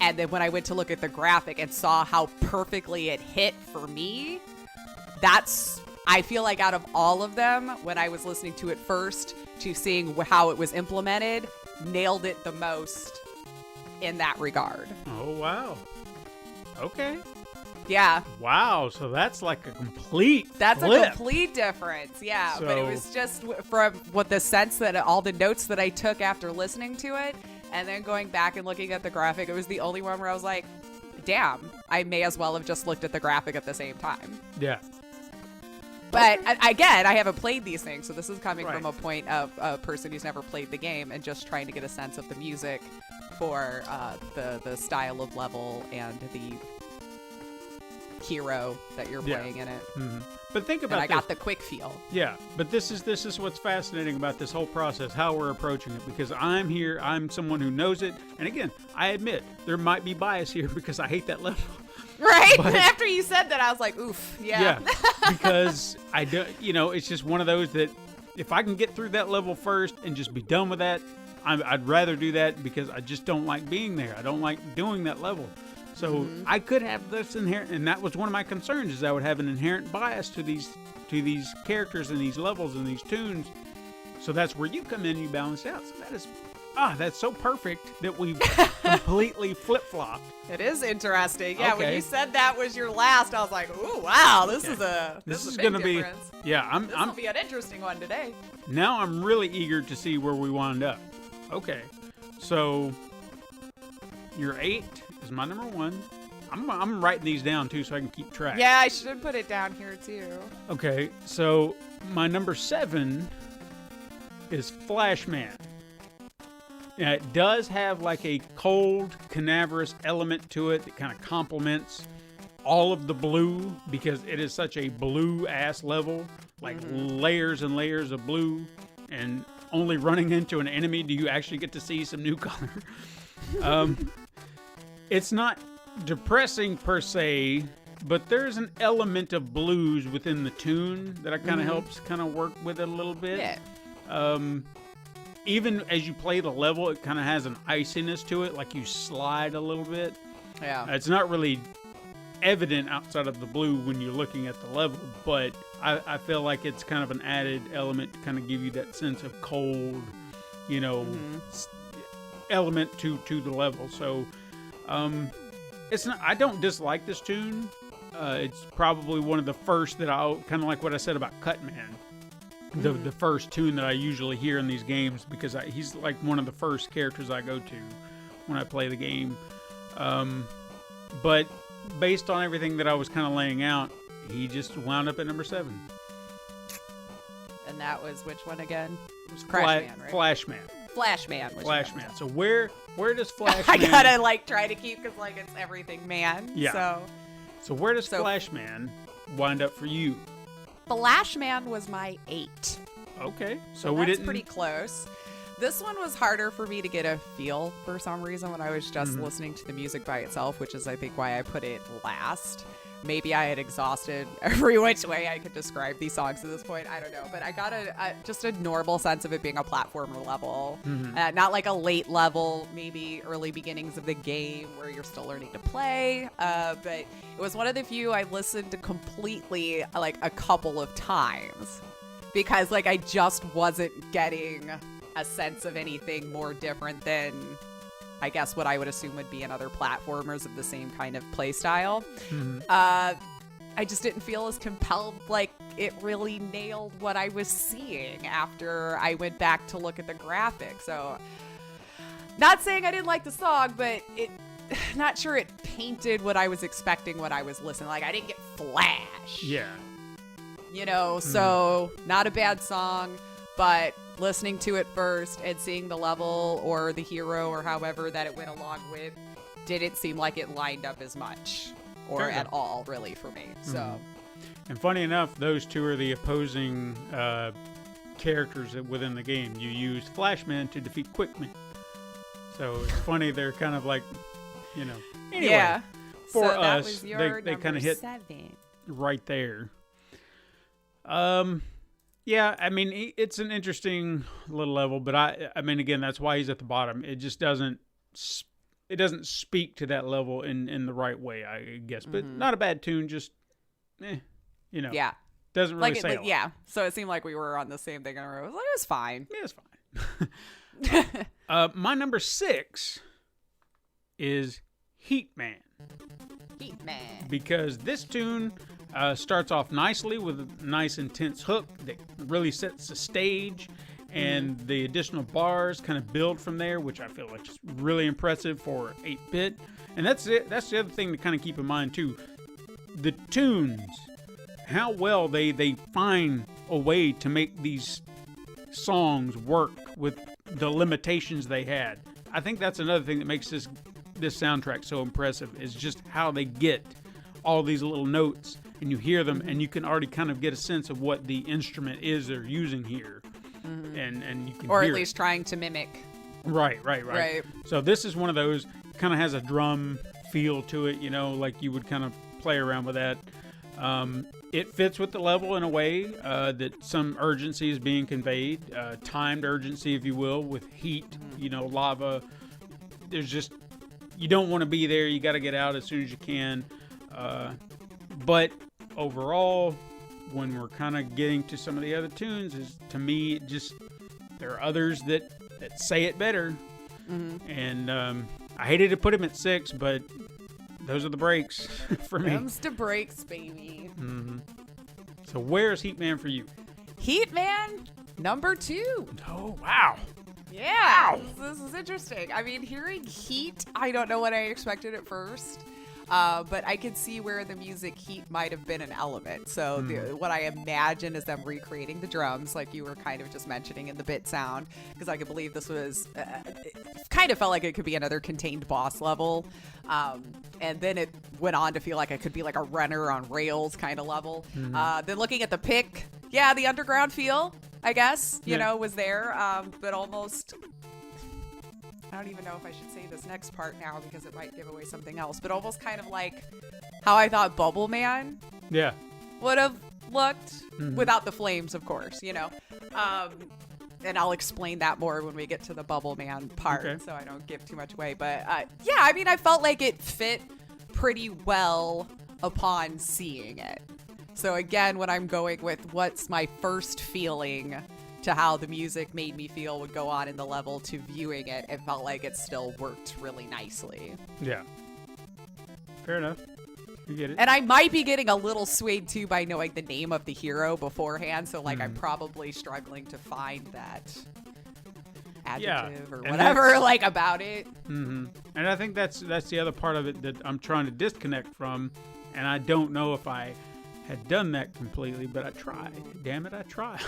And then when I went to look at the graphic and saw how perfectly it hit for me, I feel like out of all of them, when I was listening to it first to seeing how it was implemented, nailed it the most in that regard. Oh, wow. Okay. Yeah. Wow. So that's like a complete That's flip. a complete difference. Yeah. So, but it was just from what the sense that all the notes that I took after listening to it and then going back and looking at the graphic, it was the only one where I was like, damn, I may as well have just looked at the graphic at the same time. Yeah. But again, I haven't played these things, so this is coming Right. from a point of a person who's never played the game and just trying to get a sense of the music for the style of level and the hero that you're playing in it. Mm-hmm. But think about And I this. got the quick feel. Yeah, but this is what's fascinating about this whole process, how we're approaching it, because I'm someone who knows it, and again, I admit there might be bias here because I hate that level. Right? But, after you said that, I was like, oof, yeah. Because I do, it's just one of those that if I can get through that level first and just be done with that, I'd rather do that because I just don't like being there. I don't like doing that level. So I could have this inherent, and that was one of my concerns, is I would have an inherent bias to these characters and these levels and these tunes. So that's where you come in, you balance it out. So that's so perfect that we've completely flip-flopped. It is interesting. Yeah, when Okay. you said that was your last, I was like, ooh, wow, this is a This is big going to be, difference. yeah, This will be an interesting one today. now I'm really eager to see where we wind up. Okay, so your 8 is my number 1. I'm writing these down too so I can keep track. Yeah, I should put it down here too. Okay, so my number 7 is Flashman. Now, it does have like a cold, cadaverous element to it that kind of complements all of the blue because it is such a blue-ass level, like layers and layers of blue, and only running into an enemy do you actually get to see some new color. It's not depressing per se, but there's an element of blues within the tune that I kind of helps kind of work with it a little bit. Yeah. Even as you play the level, it kind of has an iciness to it, like you slide a little bit. Yeah. It's not really evident outside of the blue when you're looking at the level, but I feel like it's kind of an added element to kind of give you that sense of cold, element to the level. So it's not. I don't dislike this tune. It's probably one of the first that I'll kind of like what I said about Cutman. The first tune that I usually hear in these games because he's like one of the first characters I go to when I play the game. But based on everything that I was kind of laying out, he just wound up at number 7. And that was which one again? It was Crashman, right? Flashman. Flashman. Flashman. So where does Flashman? I gotta try to keep because it's everything man. Yeah. So where does Flashman wind up for you? Flashman was my 8. Okay. So we didn't. That's pretty close. This one was harder for me to get a feel for some reason when I was just listening to the music by itself, which is I think why I put it last. Maybe I had exhausted every which way I could describe these songs at this point. I don't know. But I got just a normal sense of it being a platformer level. Not like a late level, maybe early beginnings of the game where you're still learning to play. But it was one of the few I listened to completely a couple of times. Because I just wasn't getting a sense of anything more different than I guess what I would assume would be in other platformers of the same kind of play style. I just didn't feel as compelled, it really nailed what I was seeing after I went back to look at the graphics. So, not saying I didn't like the song, but not sure it painted what I was expecting, what I was listening. Like, I didn't get Flash. Yeah. You know, so not a bad song, but listening to it first and seeing the level or the hero or however that it went along with didn't seem like it lined up as much or at all, really, for me. So, and funny enough, those two are the opposing characters within the game. You use Flashman to defeat Quickman. So it's funny, they're kind of like, you know. Anyway, yeah. for so that us, was your they kind of hit 7. right there. Yeah, I mean, it's an interesting little level, but I mean, again, that's why he's at the bottom. It just doesn't speak to that level in the right way, I guess. But not a bad tune, just, you know. Yeah. Doesn't really say a lot. Yeah. So it seemed like we were on the same thing. And I was like, it was fine. Yeah, it's fine. My number 6 is Heat Man. Heat Man. Because this tune starts off nicely with a nice intense hook that really sets the stage, and the additional bars kind of build from there, which I feel like is really impressive for 8-bit. And that's it. That's the other thing to kind of keep in mind too. The tunes, how well they find a way to make these songs work with the limitations they had. I think that's another thing that makes this soundtrack so impressive, is just how they get all these little notes, and you hear them, and you can already kind of get a sense of what the instrument is they're using here, and you can or hear at least it. trying to mimic. Right. So this is one of those, kind of has a drum feel to it, you know, like you would kind of play around with that. It fits with the level in a way that some urgency is being conveyed, timed urgency, if you will, with heat, you know, lava. There's just, you don't want to be there. You got to get out as soon as you can. But overall, when we're kind of getting to some of the other tunes, is to me, it just, there are others that say it better. And I hated to put him at 6, but those are the breaks for me. Them's the breaks, baby. So where's Heat Man for you? Heat Man, number 2. Oh, wow. Yeah, this is interesting. I mean, hearing Heat, I don't know what I expected at first, but I could see where the music Heat might have been an element. So what I imagine is them recreating the drums, like you were kind of just mentioning in the bit sound, because I could believe this was, it kind of felt like it could be another contained boss level. And then it went on to feel like it could be like a runner on rails kind of level. Then looking at the pick, yeah, the underground feel, I guess, you know, was there, but almost, I don't even know if I should say this next part now because it might give away something else, but almost kind of like how I thought Bubble Man would have looked without the flames, of course, you know. And I'll explain that more when we get to the Bubble Man part, so I don't give too much away. But yeah, I mean, I felt like it fit pretty well upon seeing it. So again, when I'm going with what's my first feeling to how the music made me feel would go on in the level to viewing it, it felt like it still worked really nicely. Yeah. Fair enough. You get it. And I might be getting a little swayed too by knowing the name of the hero beforehand, so like I'm probably struggling to find that adjective or whatever like about it. And I think that's the other part of it that I'm trying to disconnect from, and I don't know if I had done that completely, but I tried. Damn it, I tried.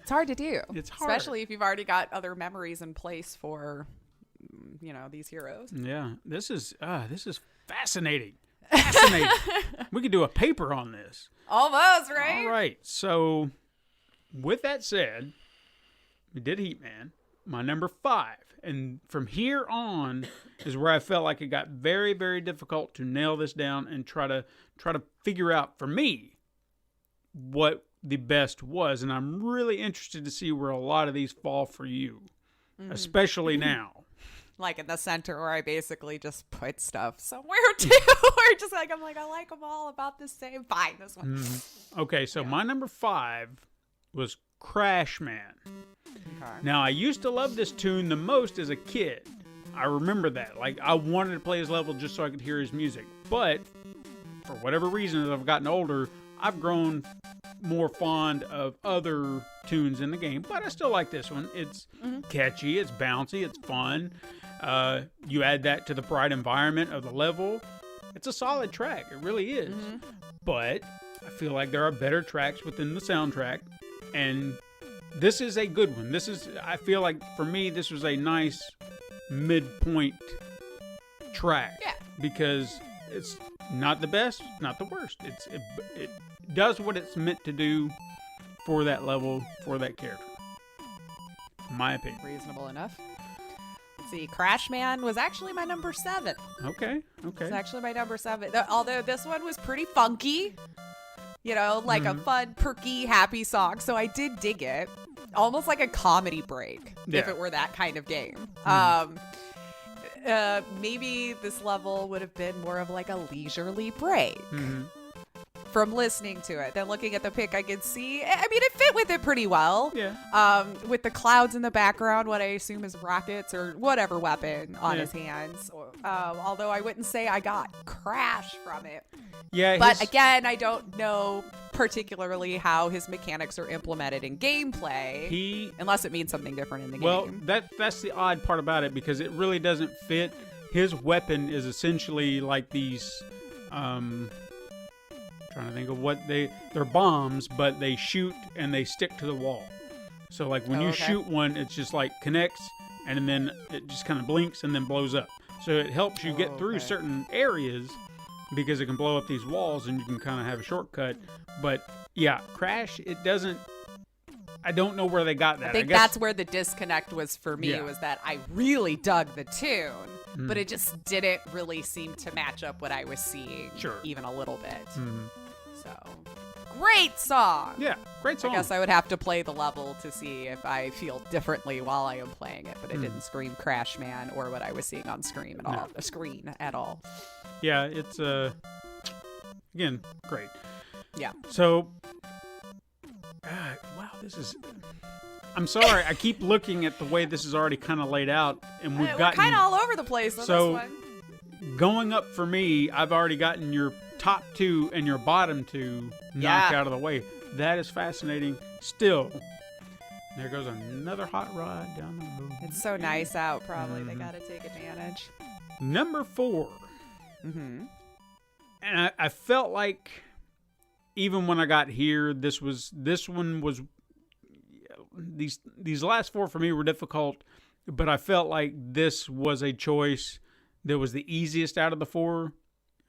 It's hard to do. It's hard. Especially if you've already got other memories in place for, you know, these heroes. Yeah, this is fascinating. Fascinating. We could do a paper on this. Almost, right? All right. So, with that said, we did Heat Man. My number 5. And from here on is where I felt like it got very, very difficult to nail this down and try to figure out, for me, what the best was. And I'm really interested to see where a lot of these fall for you, especially now. Like in the center where I basically just put stuff somewhere too. Or just like, I'm like, I like them all about the same. Fine, this one. Okay, so my number 5 was Crash Man. Okay. Now, I used to love this tune the most as a kid. I remember that. Like, I wanted to play his level just so I could hear his music. But, for whatever reason, as I've gotten older, I've grown more fond of other tunes in the game, but I still like this one. It's catchy, it's bouncy, it's fun. You add that to the bright environment of the level. It's a solid track. It really is. But I feel like there are better tracks within the soundtrack, and this is a good one. I feel like for me, this was a nice midpoint track. Yeah. Because it's not the best, not the worst. It does what it's meant to do for that level, for that character. In my opinion. Reasonable enough. Let's see, Crash Man was actually my number 7. Okay. It's actually my number 7. Although this one was pretty funky. You know, like a fun, perky, happy song. So I did dig it. Almost like a comedy break, if it were that kind of game. Maybe this level would have been more of like a leisurely break from listening to it. Then looking at the pic, I could see, I mean, it fit with it pretty well. Yeah. With the clouds in the background, what I assume is rockets or whatever weapon on his hands. Although I wouldn't say I got Crash from it. Yeah. But again, I don't know particularly how his mechanics are implemented in gameplay, unless it means something different in the game. Well, that's the odd part about it, because it really doesn't fit. His weapon is essentially like these, trying to think of what they're bombs, but they shoot and they stick to the wall. So like when you shoot one, it's just like connects, and then it just kind of blinks and then blows up. So it helps you get through certain areas, because it can blow up these walls and you can kind of have a shortcut. But yeah, Crash, it doesn't, I don't know where they got that. I think that's where the disconnect was for me, was that I really dug the tune, but it just didn't really seem to match up what I was seeing even a little bit. So, great song. Yeah, great song. I guess I would have to play the level to see if I feel differently while I am playing it, but it didn't scream Crash Man or what I was seeing on screen at all. Yeah, it's again great. Yeah. So, wow, this is. I'm sorry, I keep looking at the way this is already kind of laid out, and we're kind of all over the place on this one. Going up for me, I've already gotten your top 2 and your bottom 2 knocked out of the way. That is fascinating. Still, there goes another hot rod down the road. It's so nice out. Probably they got to take advantage. Number 4. And I felt like even when I got here, these last 4 for me were difficult, but I felt like this was a choice that was the easiest out of the 4.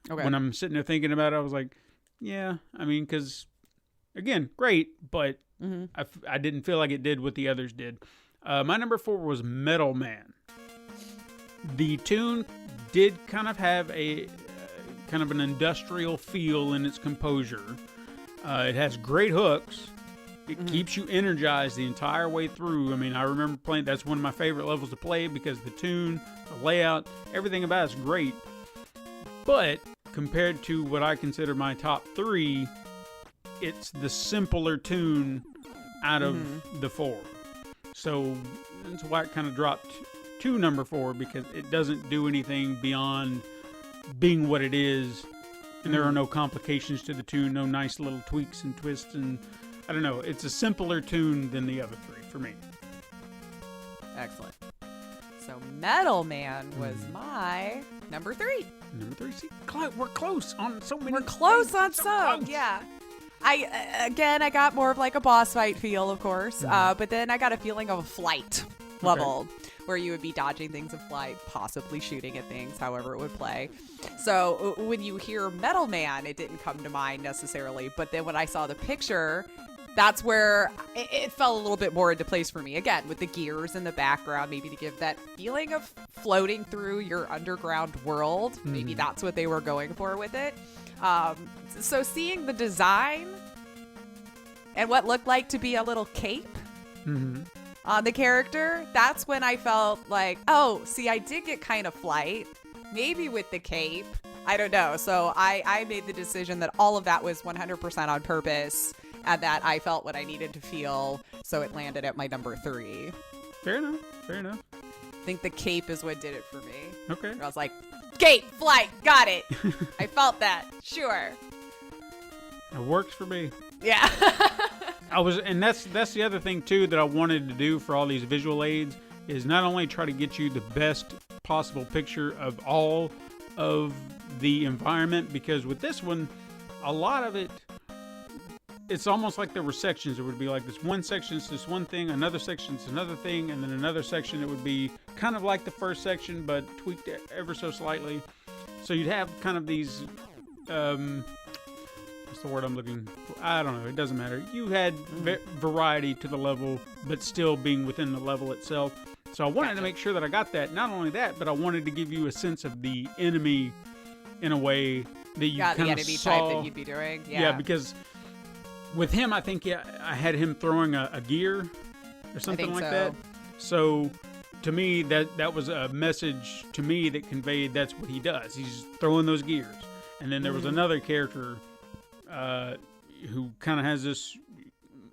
Okay. When I'm sitting there thinking about it, I was like, yeah, I mean, because again, great, but I didn't feel like it did what the others did. My number 4 was Metal Man. The tune did kind of have a kind of an industrial feel in its composure. It has great hooks. It keeps you energized the entire way through. I mean, I remember playing, that's one of my favorite levels to play, because the tune, the layout, everything about it's great. But compared to what I consider my top 3, it's the simpler tune out of the 4. So that's why it kind of dropped to number 4, because it doesn't do anything beyond being what it is, and there are no complications to the tune, no nice little tweaks and twists, and I don't know, it's a simpler tune than the other 3 for me. Excellent. So Metal Man was my number 3. Number 3. See, we're close on so many. We're close on some. Close. Yeah. I got more of like a boss fight feel, of course, but then I got a feeling of a flight level where you would be dodging things in flight, possibly shooting at things, however it would play. So when you hear Metal Man, it didn't come to mind necessarily, but then when I saw the picture, that's where it fell a little bit more into place for me. Again, with the gears in the background, maybe to give that feeling of floating through your underground world. Maybe that's what they were going for with it. So seeing the design and what looked like to be a little cape on the character, that's when I felt like, oh, see, I did get kind of flight, maybe with the cape. I don't know. So I made the decision that all of that was 100% on purpose, and that I felt what I needed to feel, so it landed at my number 3. Fair enough. I think the cape is what did it for me. Okay. I was like, cape, flight, got it. I felt that, sure. It works for me. Yeah. And that's the other thing too that I wanted to do for all these visual aids is not only try to get you the best possible picture of all of the environment, because with this one, a lot of it, it's almost like there were sections. It would be like this one section is this one thing, another section is another thing, and then another section it would be kind of like the first section but tweaked ever so slightly. So you'd have kind of these, what's the word I'm looking for? I don't know. It doesn't matter. You had variety to the level, but still being within the level itself. So I wanted to make sure that I got that. Not only that, but I wanted to give you a sense of the enemy in a way that you kind of saw. The enemy type that you'd be doing. Yeah, because with him, I think I had him throwing a gear or something like that. So to me, that was a message to me that conveyed that's what he does. He's throwing those gears. And then there was another character who kind of has this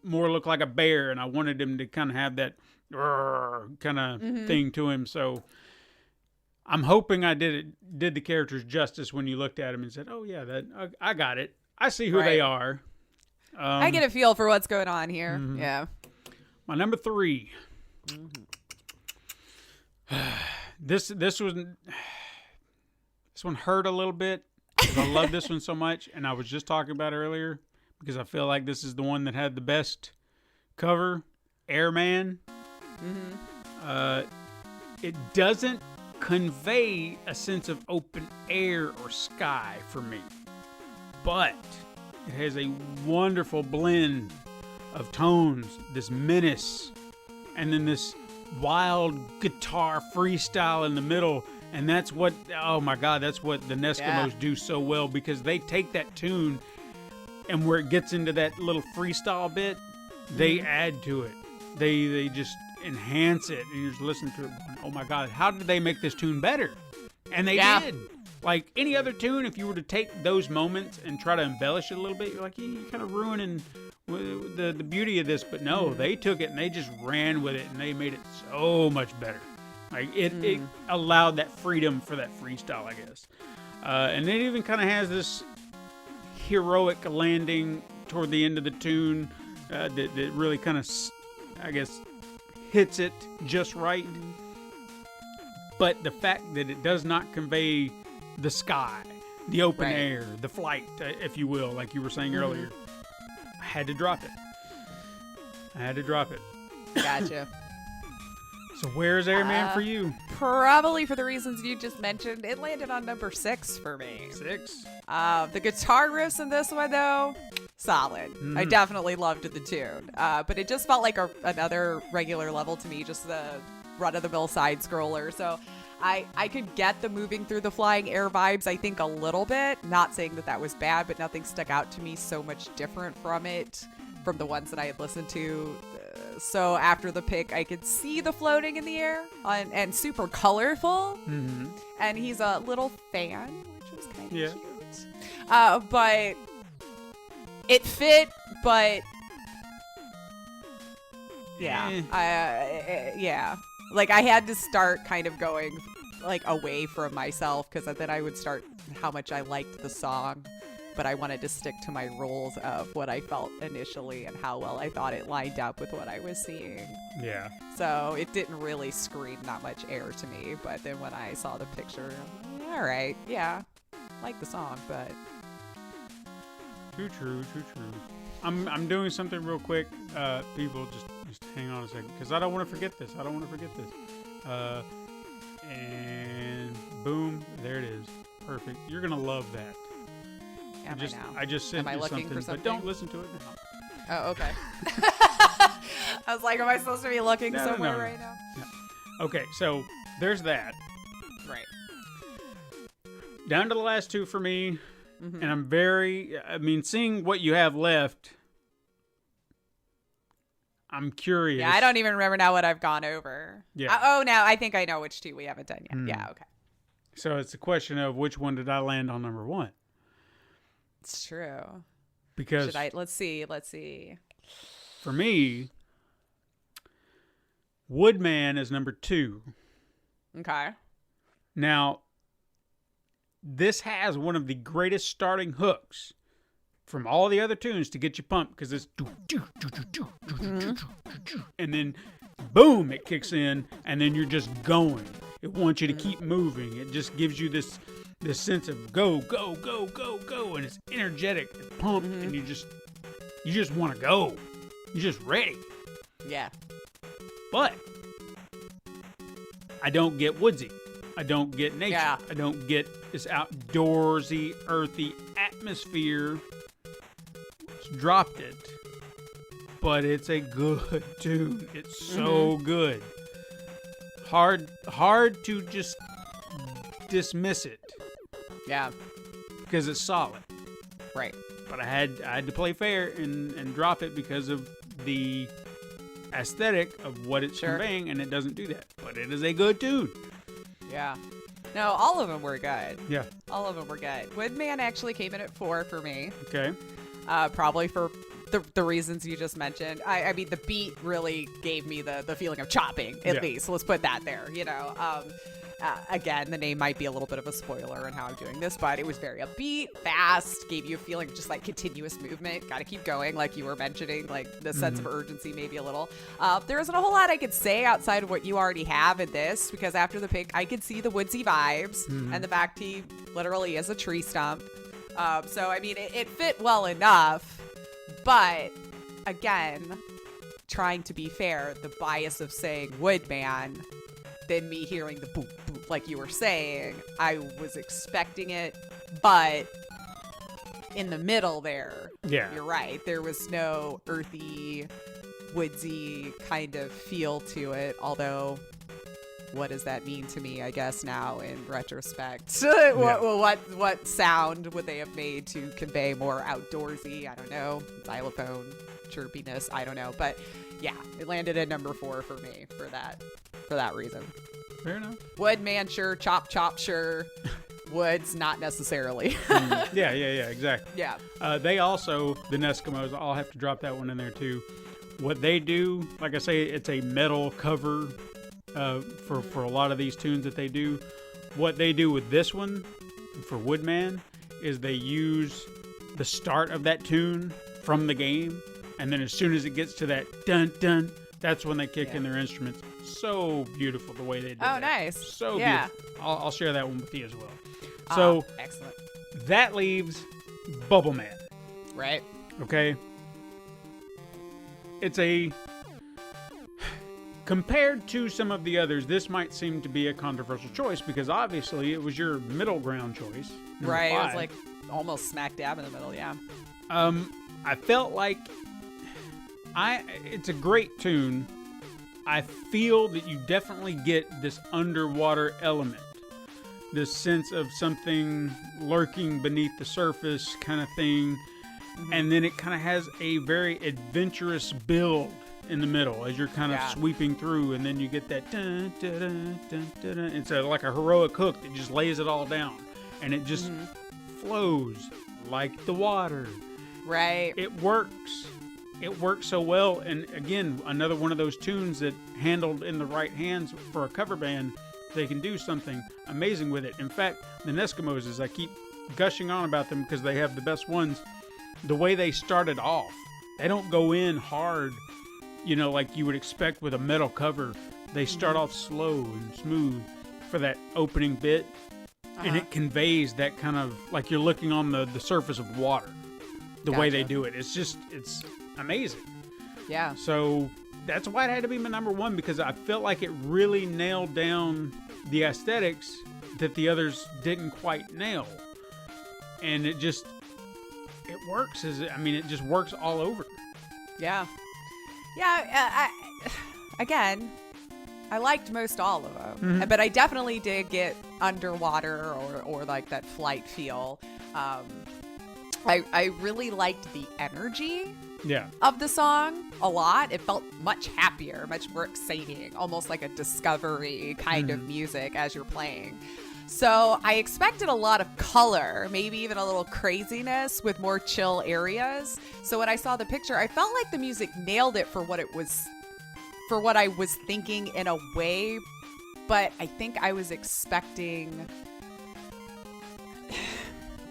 more look like a bear, and I wanted him to kind of have that kind of thing to him. So I'm hoping I did the characters justice when you looked at him and said, "Oh yeah, I got it. I see who they are." I get a feel for what's going on here. Yeah. My number 3. This one hurt a little bit because I love this one so much, and I was just talking about it earlier because I feel like this is the one that had the best cover, Airman. It doesn't convey a sense of open air or sky for me, but it has a wonderful blend of tones, this menace, and then this wild guitar freestyle in the middle. And that's what, oh my God, that's what the NESkimos do so well, because they take that tune and where it gets into that little freestyle bit, they add to it. They just enhance it, and you just listen to it. Oh my God, how did they make this tune better? And they did. Like any other tune, if you were to take those moments and try to embellish it a little bit, you're like, you're kind of ruining the beauty of this. But no, they took it and they just ran with it, and they made it so much better. Like it allowed that freedom for that freestyle, I guess. And it even kind of has this heroic landing toward the end of the tune that really kind of, I guess, hits it just right. But the fact that it does not convey the sky, the open air, the flight, if you will, like you were saying earlier, I had to drop it. Gotcha. So where's Airman for you? Probably for the reasons you just mentioned. It landed on number 6 for me. 6? The guitar riffs in this one, though, solid. I definitely loved the tune. But it just felt like another regular level to me, just the run-of-the-mill side-scroller. So I could get the moving through the flying air vibes, I think, a little bit. Not saying that was bad, but nothing stuck out to me so much different from it, from the ones that I had listened to. So after the pick, I could see the floating in the air and super colorful. And he's a little fan, which was kind of cute. But it fit, but like I had to start kind of going like away from myself, because then I would start how much I liked the song. But I wanted to stick to my rules of what I felt initially and how well I thought it lined up with what I was seeing. Yeah. So it didn't really scream that much air to me. But then when I saw the picture, I'm like, all right, yeah, like the song, but too true. I'm doing something real quick. People, just hang on a second, because I don't want to forget this. And boom, there it is. Perfect. You're gonna love that. I just sent you something, but don't listen to it now. Oh, okay. I was like, am I supposed to be looking somewhere right now? No. Okay, so there's that. Right. Down to the last 2 for me, and I'm seeing what you have left, I'm curious. Yeah, I don't even remember now what I've gone over. Yeah. Now I think I know which 2 we haven't done yet. Yeah, okay. So it's a question of which one did I land on number 1? It's true. Because let's see. For me, Woodman is number 2. Okay. Now, this has one of the greatest starting hooks from all the other tunes to get you pumped, because it's and then boom, it kicks in, and then you're just going. It wants you to keep moving. It just gives you this sense of go, go, go, go, go, and it's energetic, it's pumped, and you just want to go. You're just ready. Yeah. But I don't get woodsy. I don't get nature. Yeah. I don't get this outdoorsy, earthy atmosphere. It's dropped it. But it's a good tune. It's so good. Hard to just dismiss it. Yeah. Because it's solid. Right. But I had to play fair and drop it because of the aesthetic of what it's conveying, and it doesn't do that. But it is a good tune. Yeah. No, all of them were good. Yeah. All of them were good. Woodman actually came in at 4 for me. Okay. Probably for the reasons you just mentioned. I mean, the beat really gave me the feeling of chopping, at least. Let's put that there, you know. Again, the name might be a little bit of a spoiler in how I'm doing this, but it was very upbeat, fast, gave you a feeling of just like continuous movement. Got to keep going, like you were mentioning, like the sense of urgency, maybe a little. There isn't a whole lot I could say outside of what you already have in this, because after the pick, I could see the woodsy vibes, and the fact he literally is a tree stump. So, I mean, it fit well enough, but again, trying to be fair, the bias of saying Woodman, then me hearing the boop, boop, like you were saying, I was expecting it, but in the middle there, you're right. There was no earthy, woodsy kind of feel to it, although what does that mean to me, I guess, now in retrospect? What sound would they have made to convey more outdoorsy, I don't know, xylophone, chirpiness, I don't know, but yeah, it landed at number 4 for me for that reason. Fair enough. Woodman, sure. Chop, sure. Woods, not necessarily. Yeah, exactly. Yeah. They also, the NESkimos, I'll have to drop that one in there too. What they do, like I say, it's a metal cover for a lot of these tunes that they do. What they do with this one, for Woodman, is they use the start of that tune from the game, and then as soon as it gets to that dun dun, that's when they kick in their instruments. So beautiful the way they do that. Oh, nice. So beautiful. I'll share that one with you as well. So excellent. That leaves Bubble Man. Right. Okay. It's a... Compared to some of the others, this might seem to be a controversial choice because obviously it was your middle ground choice. Right. 5. It was like almost smack dab in the middle, yeah. I felt like it's a great tune. I feel that you definitely get this underwater element, this sense of something lurking beneath the surface kind of thing, and then it kind of has a very adventurous build in the middle as you're kind of sweeping through, and then you get that dun, dun, dun, dun, dun, dun. It's like a heroic hook that just lays it all down, and it just flows like the water. Right. It works. It works so well, and again, another one of those tunes that handled in the right hands for a cover band, they can do something amazing with it. In fact, the NESkimos, as I keep gushing on about them because they have the best ones, the way they started off, they don't go in hard, you know, like you would expect with a metal cover. They start off slow and smooth for that opening bit, and it conveys that kind of, like you're looking on the surface of water, the way they do it. It's amazing. Yeah. So that's why it had to be my number 1, because I felt like it really nailed down the aesthetics that the others didn't quite nail. And it works. It just works all over. Yeah. Yeah. Again, I liked most all of them, but I definitely did get underwater or like that flight feel. I really liked the energy of the song a lot. It felt much happier, much more exciting, almost like a discovery kind of music as you're playing. So I expected a lot of color, maybe even a little craziness with more chill areas. So when I saw the picture, I felt like the music nailed it for what I was thinking in a way, but I think I was expecting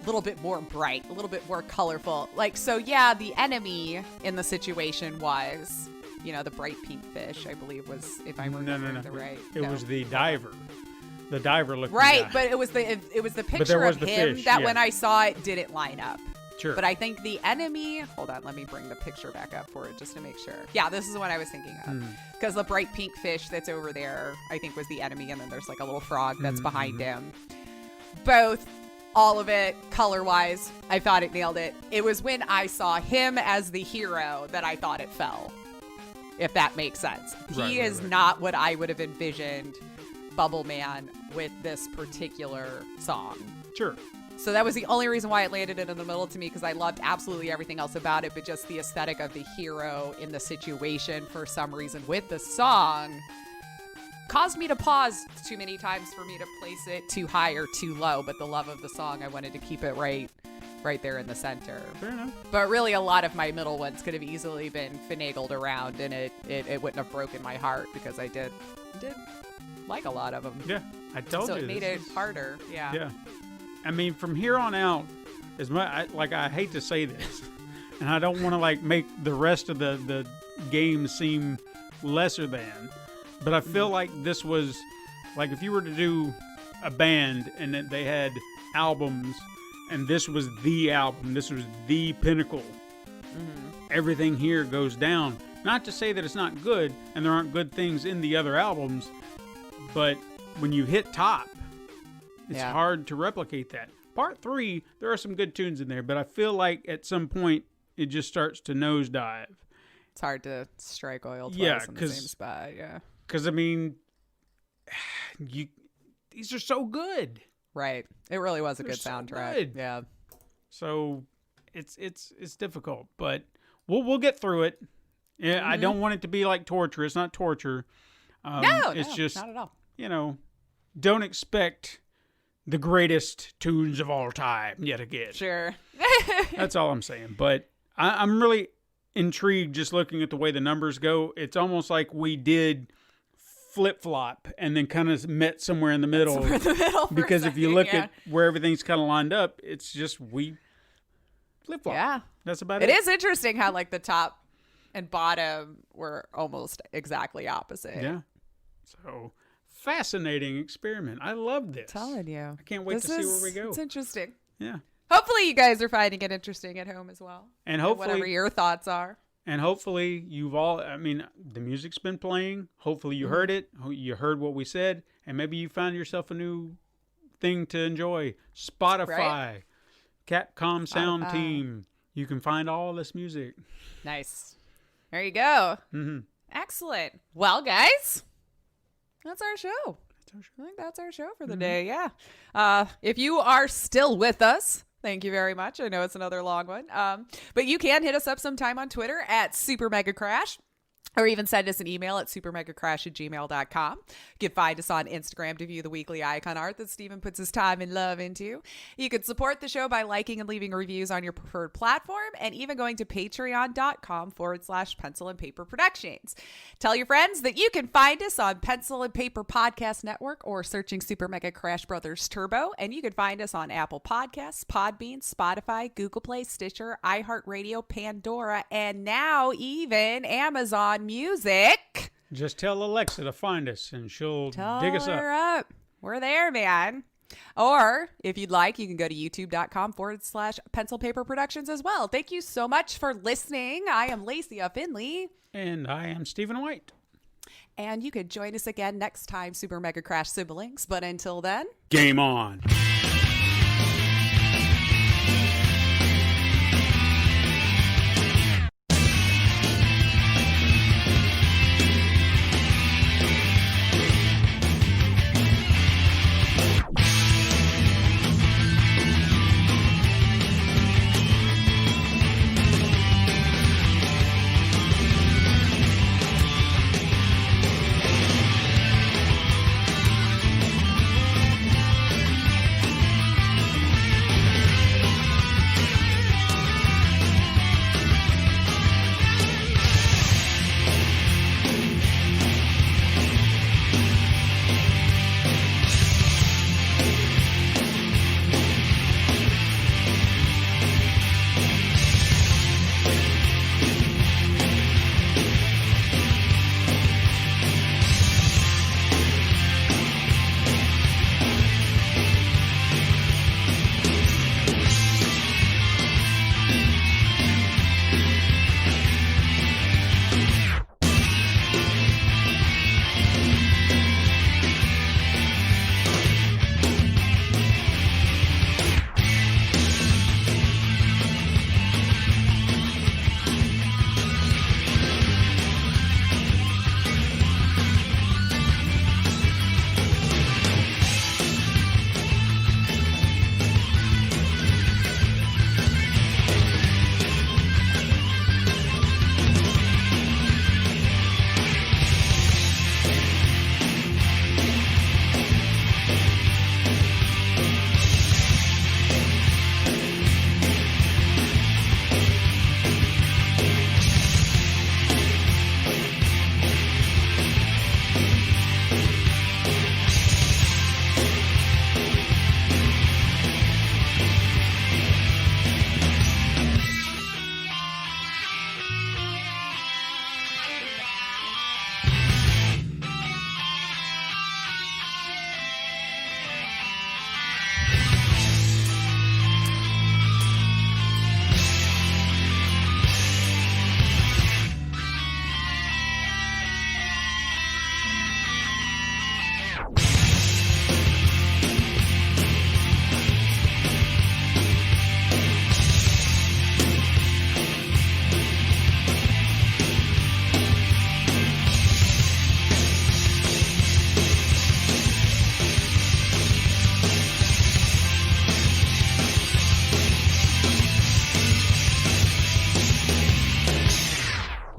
little bit more bright, a little bit more colorful. Like, so yeah, the enemy in the situation was, you know, the bright pink fish, I believe was, if I'm remembering the right. It was the diver. The diver looked right, but it was the picture of him fish, that when I saw it didn't line up. Sure. But I think the enemy, hold on, let me bring the picture back up for it just to make sure. Yeah, this is the one I was thinking of. Because the bright pink fish that's over there, I think was the enemy, and then there's like a little frog that's behind him. Both, all of it, color-wise, I thought it nailed it. It was when I saw him as the hero that I thought it fell, if that makes sense. He is not what I would have envisioned Bubble Man with this particular song. Sure. So that was the only reason why it landed in the middle to me, because I loved absolutely everything else about it, but just the aesthetic of the hero in the situation for some reason with the song caused me to pause too many times for me to place it too high or too low. But the love of the song, I wanted to keep it right there in the center. Fair enough. But really, a lot of my middle ones could have easily been finagled around, and it wouldn't have broken my heart, because I did like a lot of them. Yeah, I told you. So it made it harder. Yeah. Yeah. I mean, from here on out, as much I hate to say this, and I don't want to make the rest of the game seem lesser than, but I feel like this was like if you were to do a band and they had albums, and this was the album, this was the pinnacle. Everything here goes down. Not to say that it's not good, and there aren't good things in the other albums, but when you hit top, it's hard to replicate that. Part 3, there are some good tunes in there, but I feel like at some point it just starts to nosedive. It's hard to strike oil twice in the same spot, yeah. Because, I mean, these are so good. Right. It really was a good soundtrack. Good. Yeah. So it's difficult, but we'll get through it. Yeah, I don't want it to be like torture. It's not torture. It's just, not at all. You know, don't expect the greatest tunes of all time yet again. Sure. That's all I'm saying. But I'm really intrigued just looking at the way the numbers go. It's almost like we did flip-flop and then kind of met somewhere in the middle. Because if you look at where everything's kind of lined up, it's just we flip-flop. Yeah. That's about it. It is interesting how the top and bottom were almost exactly opposite. Yeah. So fascinating experiment. I love this. I'm telling you. I can't wait to see where we go. It's interesting. Yeah. Hopefully you guys are finding it interesting at home as well. And hopefully whatever your thoughts are. And hopefully you've all, I mean, the music's been playing. Hopefully you heard it. You heard what we said. And maybe you found yourself a new thing to enjoy. Spotify, Capcom Sound Team. You can find all this music. Nice. There you go. Excellent. Well, guys, that's our show. I think that's our show for the day. Yeah. If you are still with us, thank you very much. I know it's another long one. But you can hit us up sometime on Twitter at SuperMegaCrash. Or even send us an email at supermegacrash@gmail.com. You can find us on Instagram to view the weekly icon art that Steven puts his time and love into. You can support the show by liking and leaving reviews on your preferred platform, and even going to patreon.com/Pencil and Paper Productions. Tell your friends that you can find us on Pencil and Paper Podcast Network or searching Super Mega Crash Brothers Turbo. And you can find us on Apple Podcasts, Podbean, Spotify, Google Play, Stitcher, iHeartRadio, Pandora, and now even Amazon Music. Just tell Alexa to find us and she'll dig us up. We're there, man. Or if you'd like, you can go to youtube.com/Pencil Paper Productions as well. Thank you so much for listening. I am Lacey Finley. And I am Stephen White. And you could join us again next time, Super Mega Crash siblings. But until then, game on.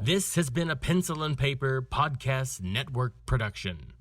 This has been a Pencil and Paper Podcast Network production.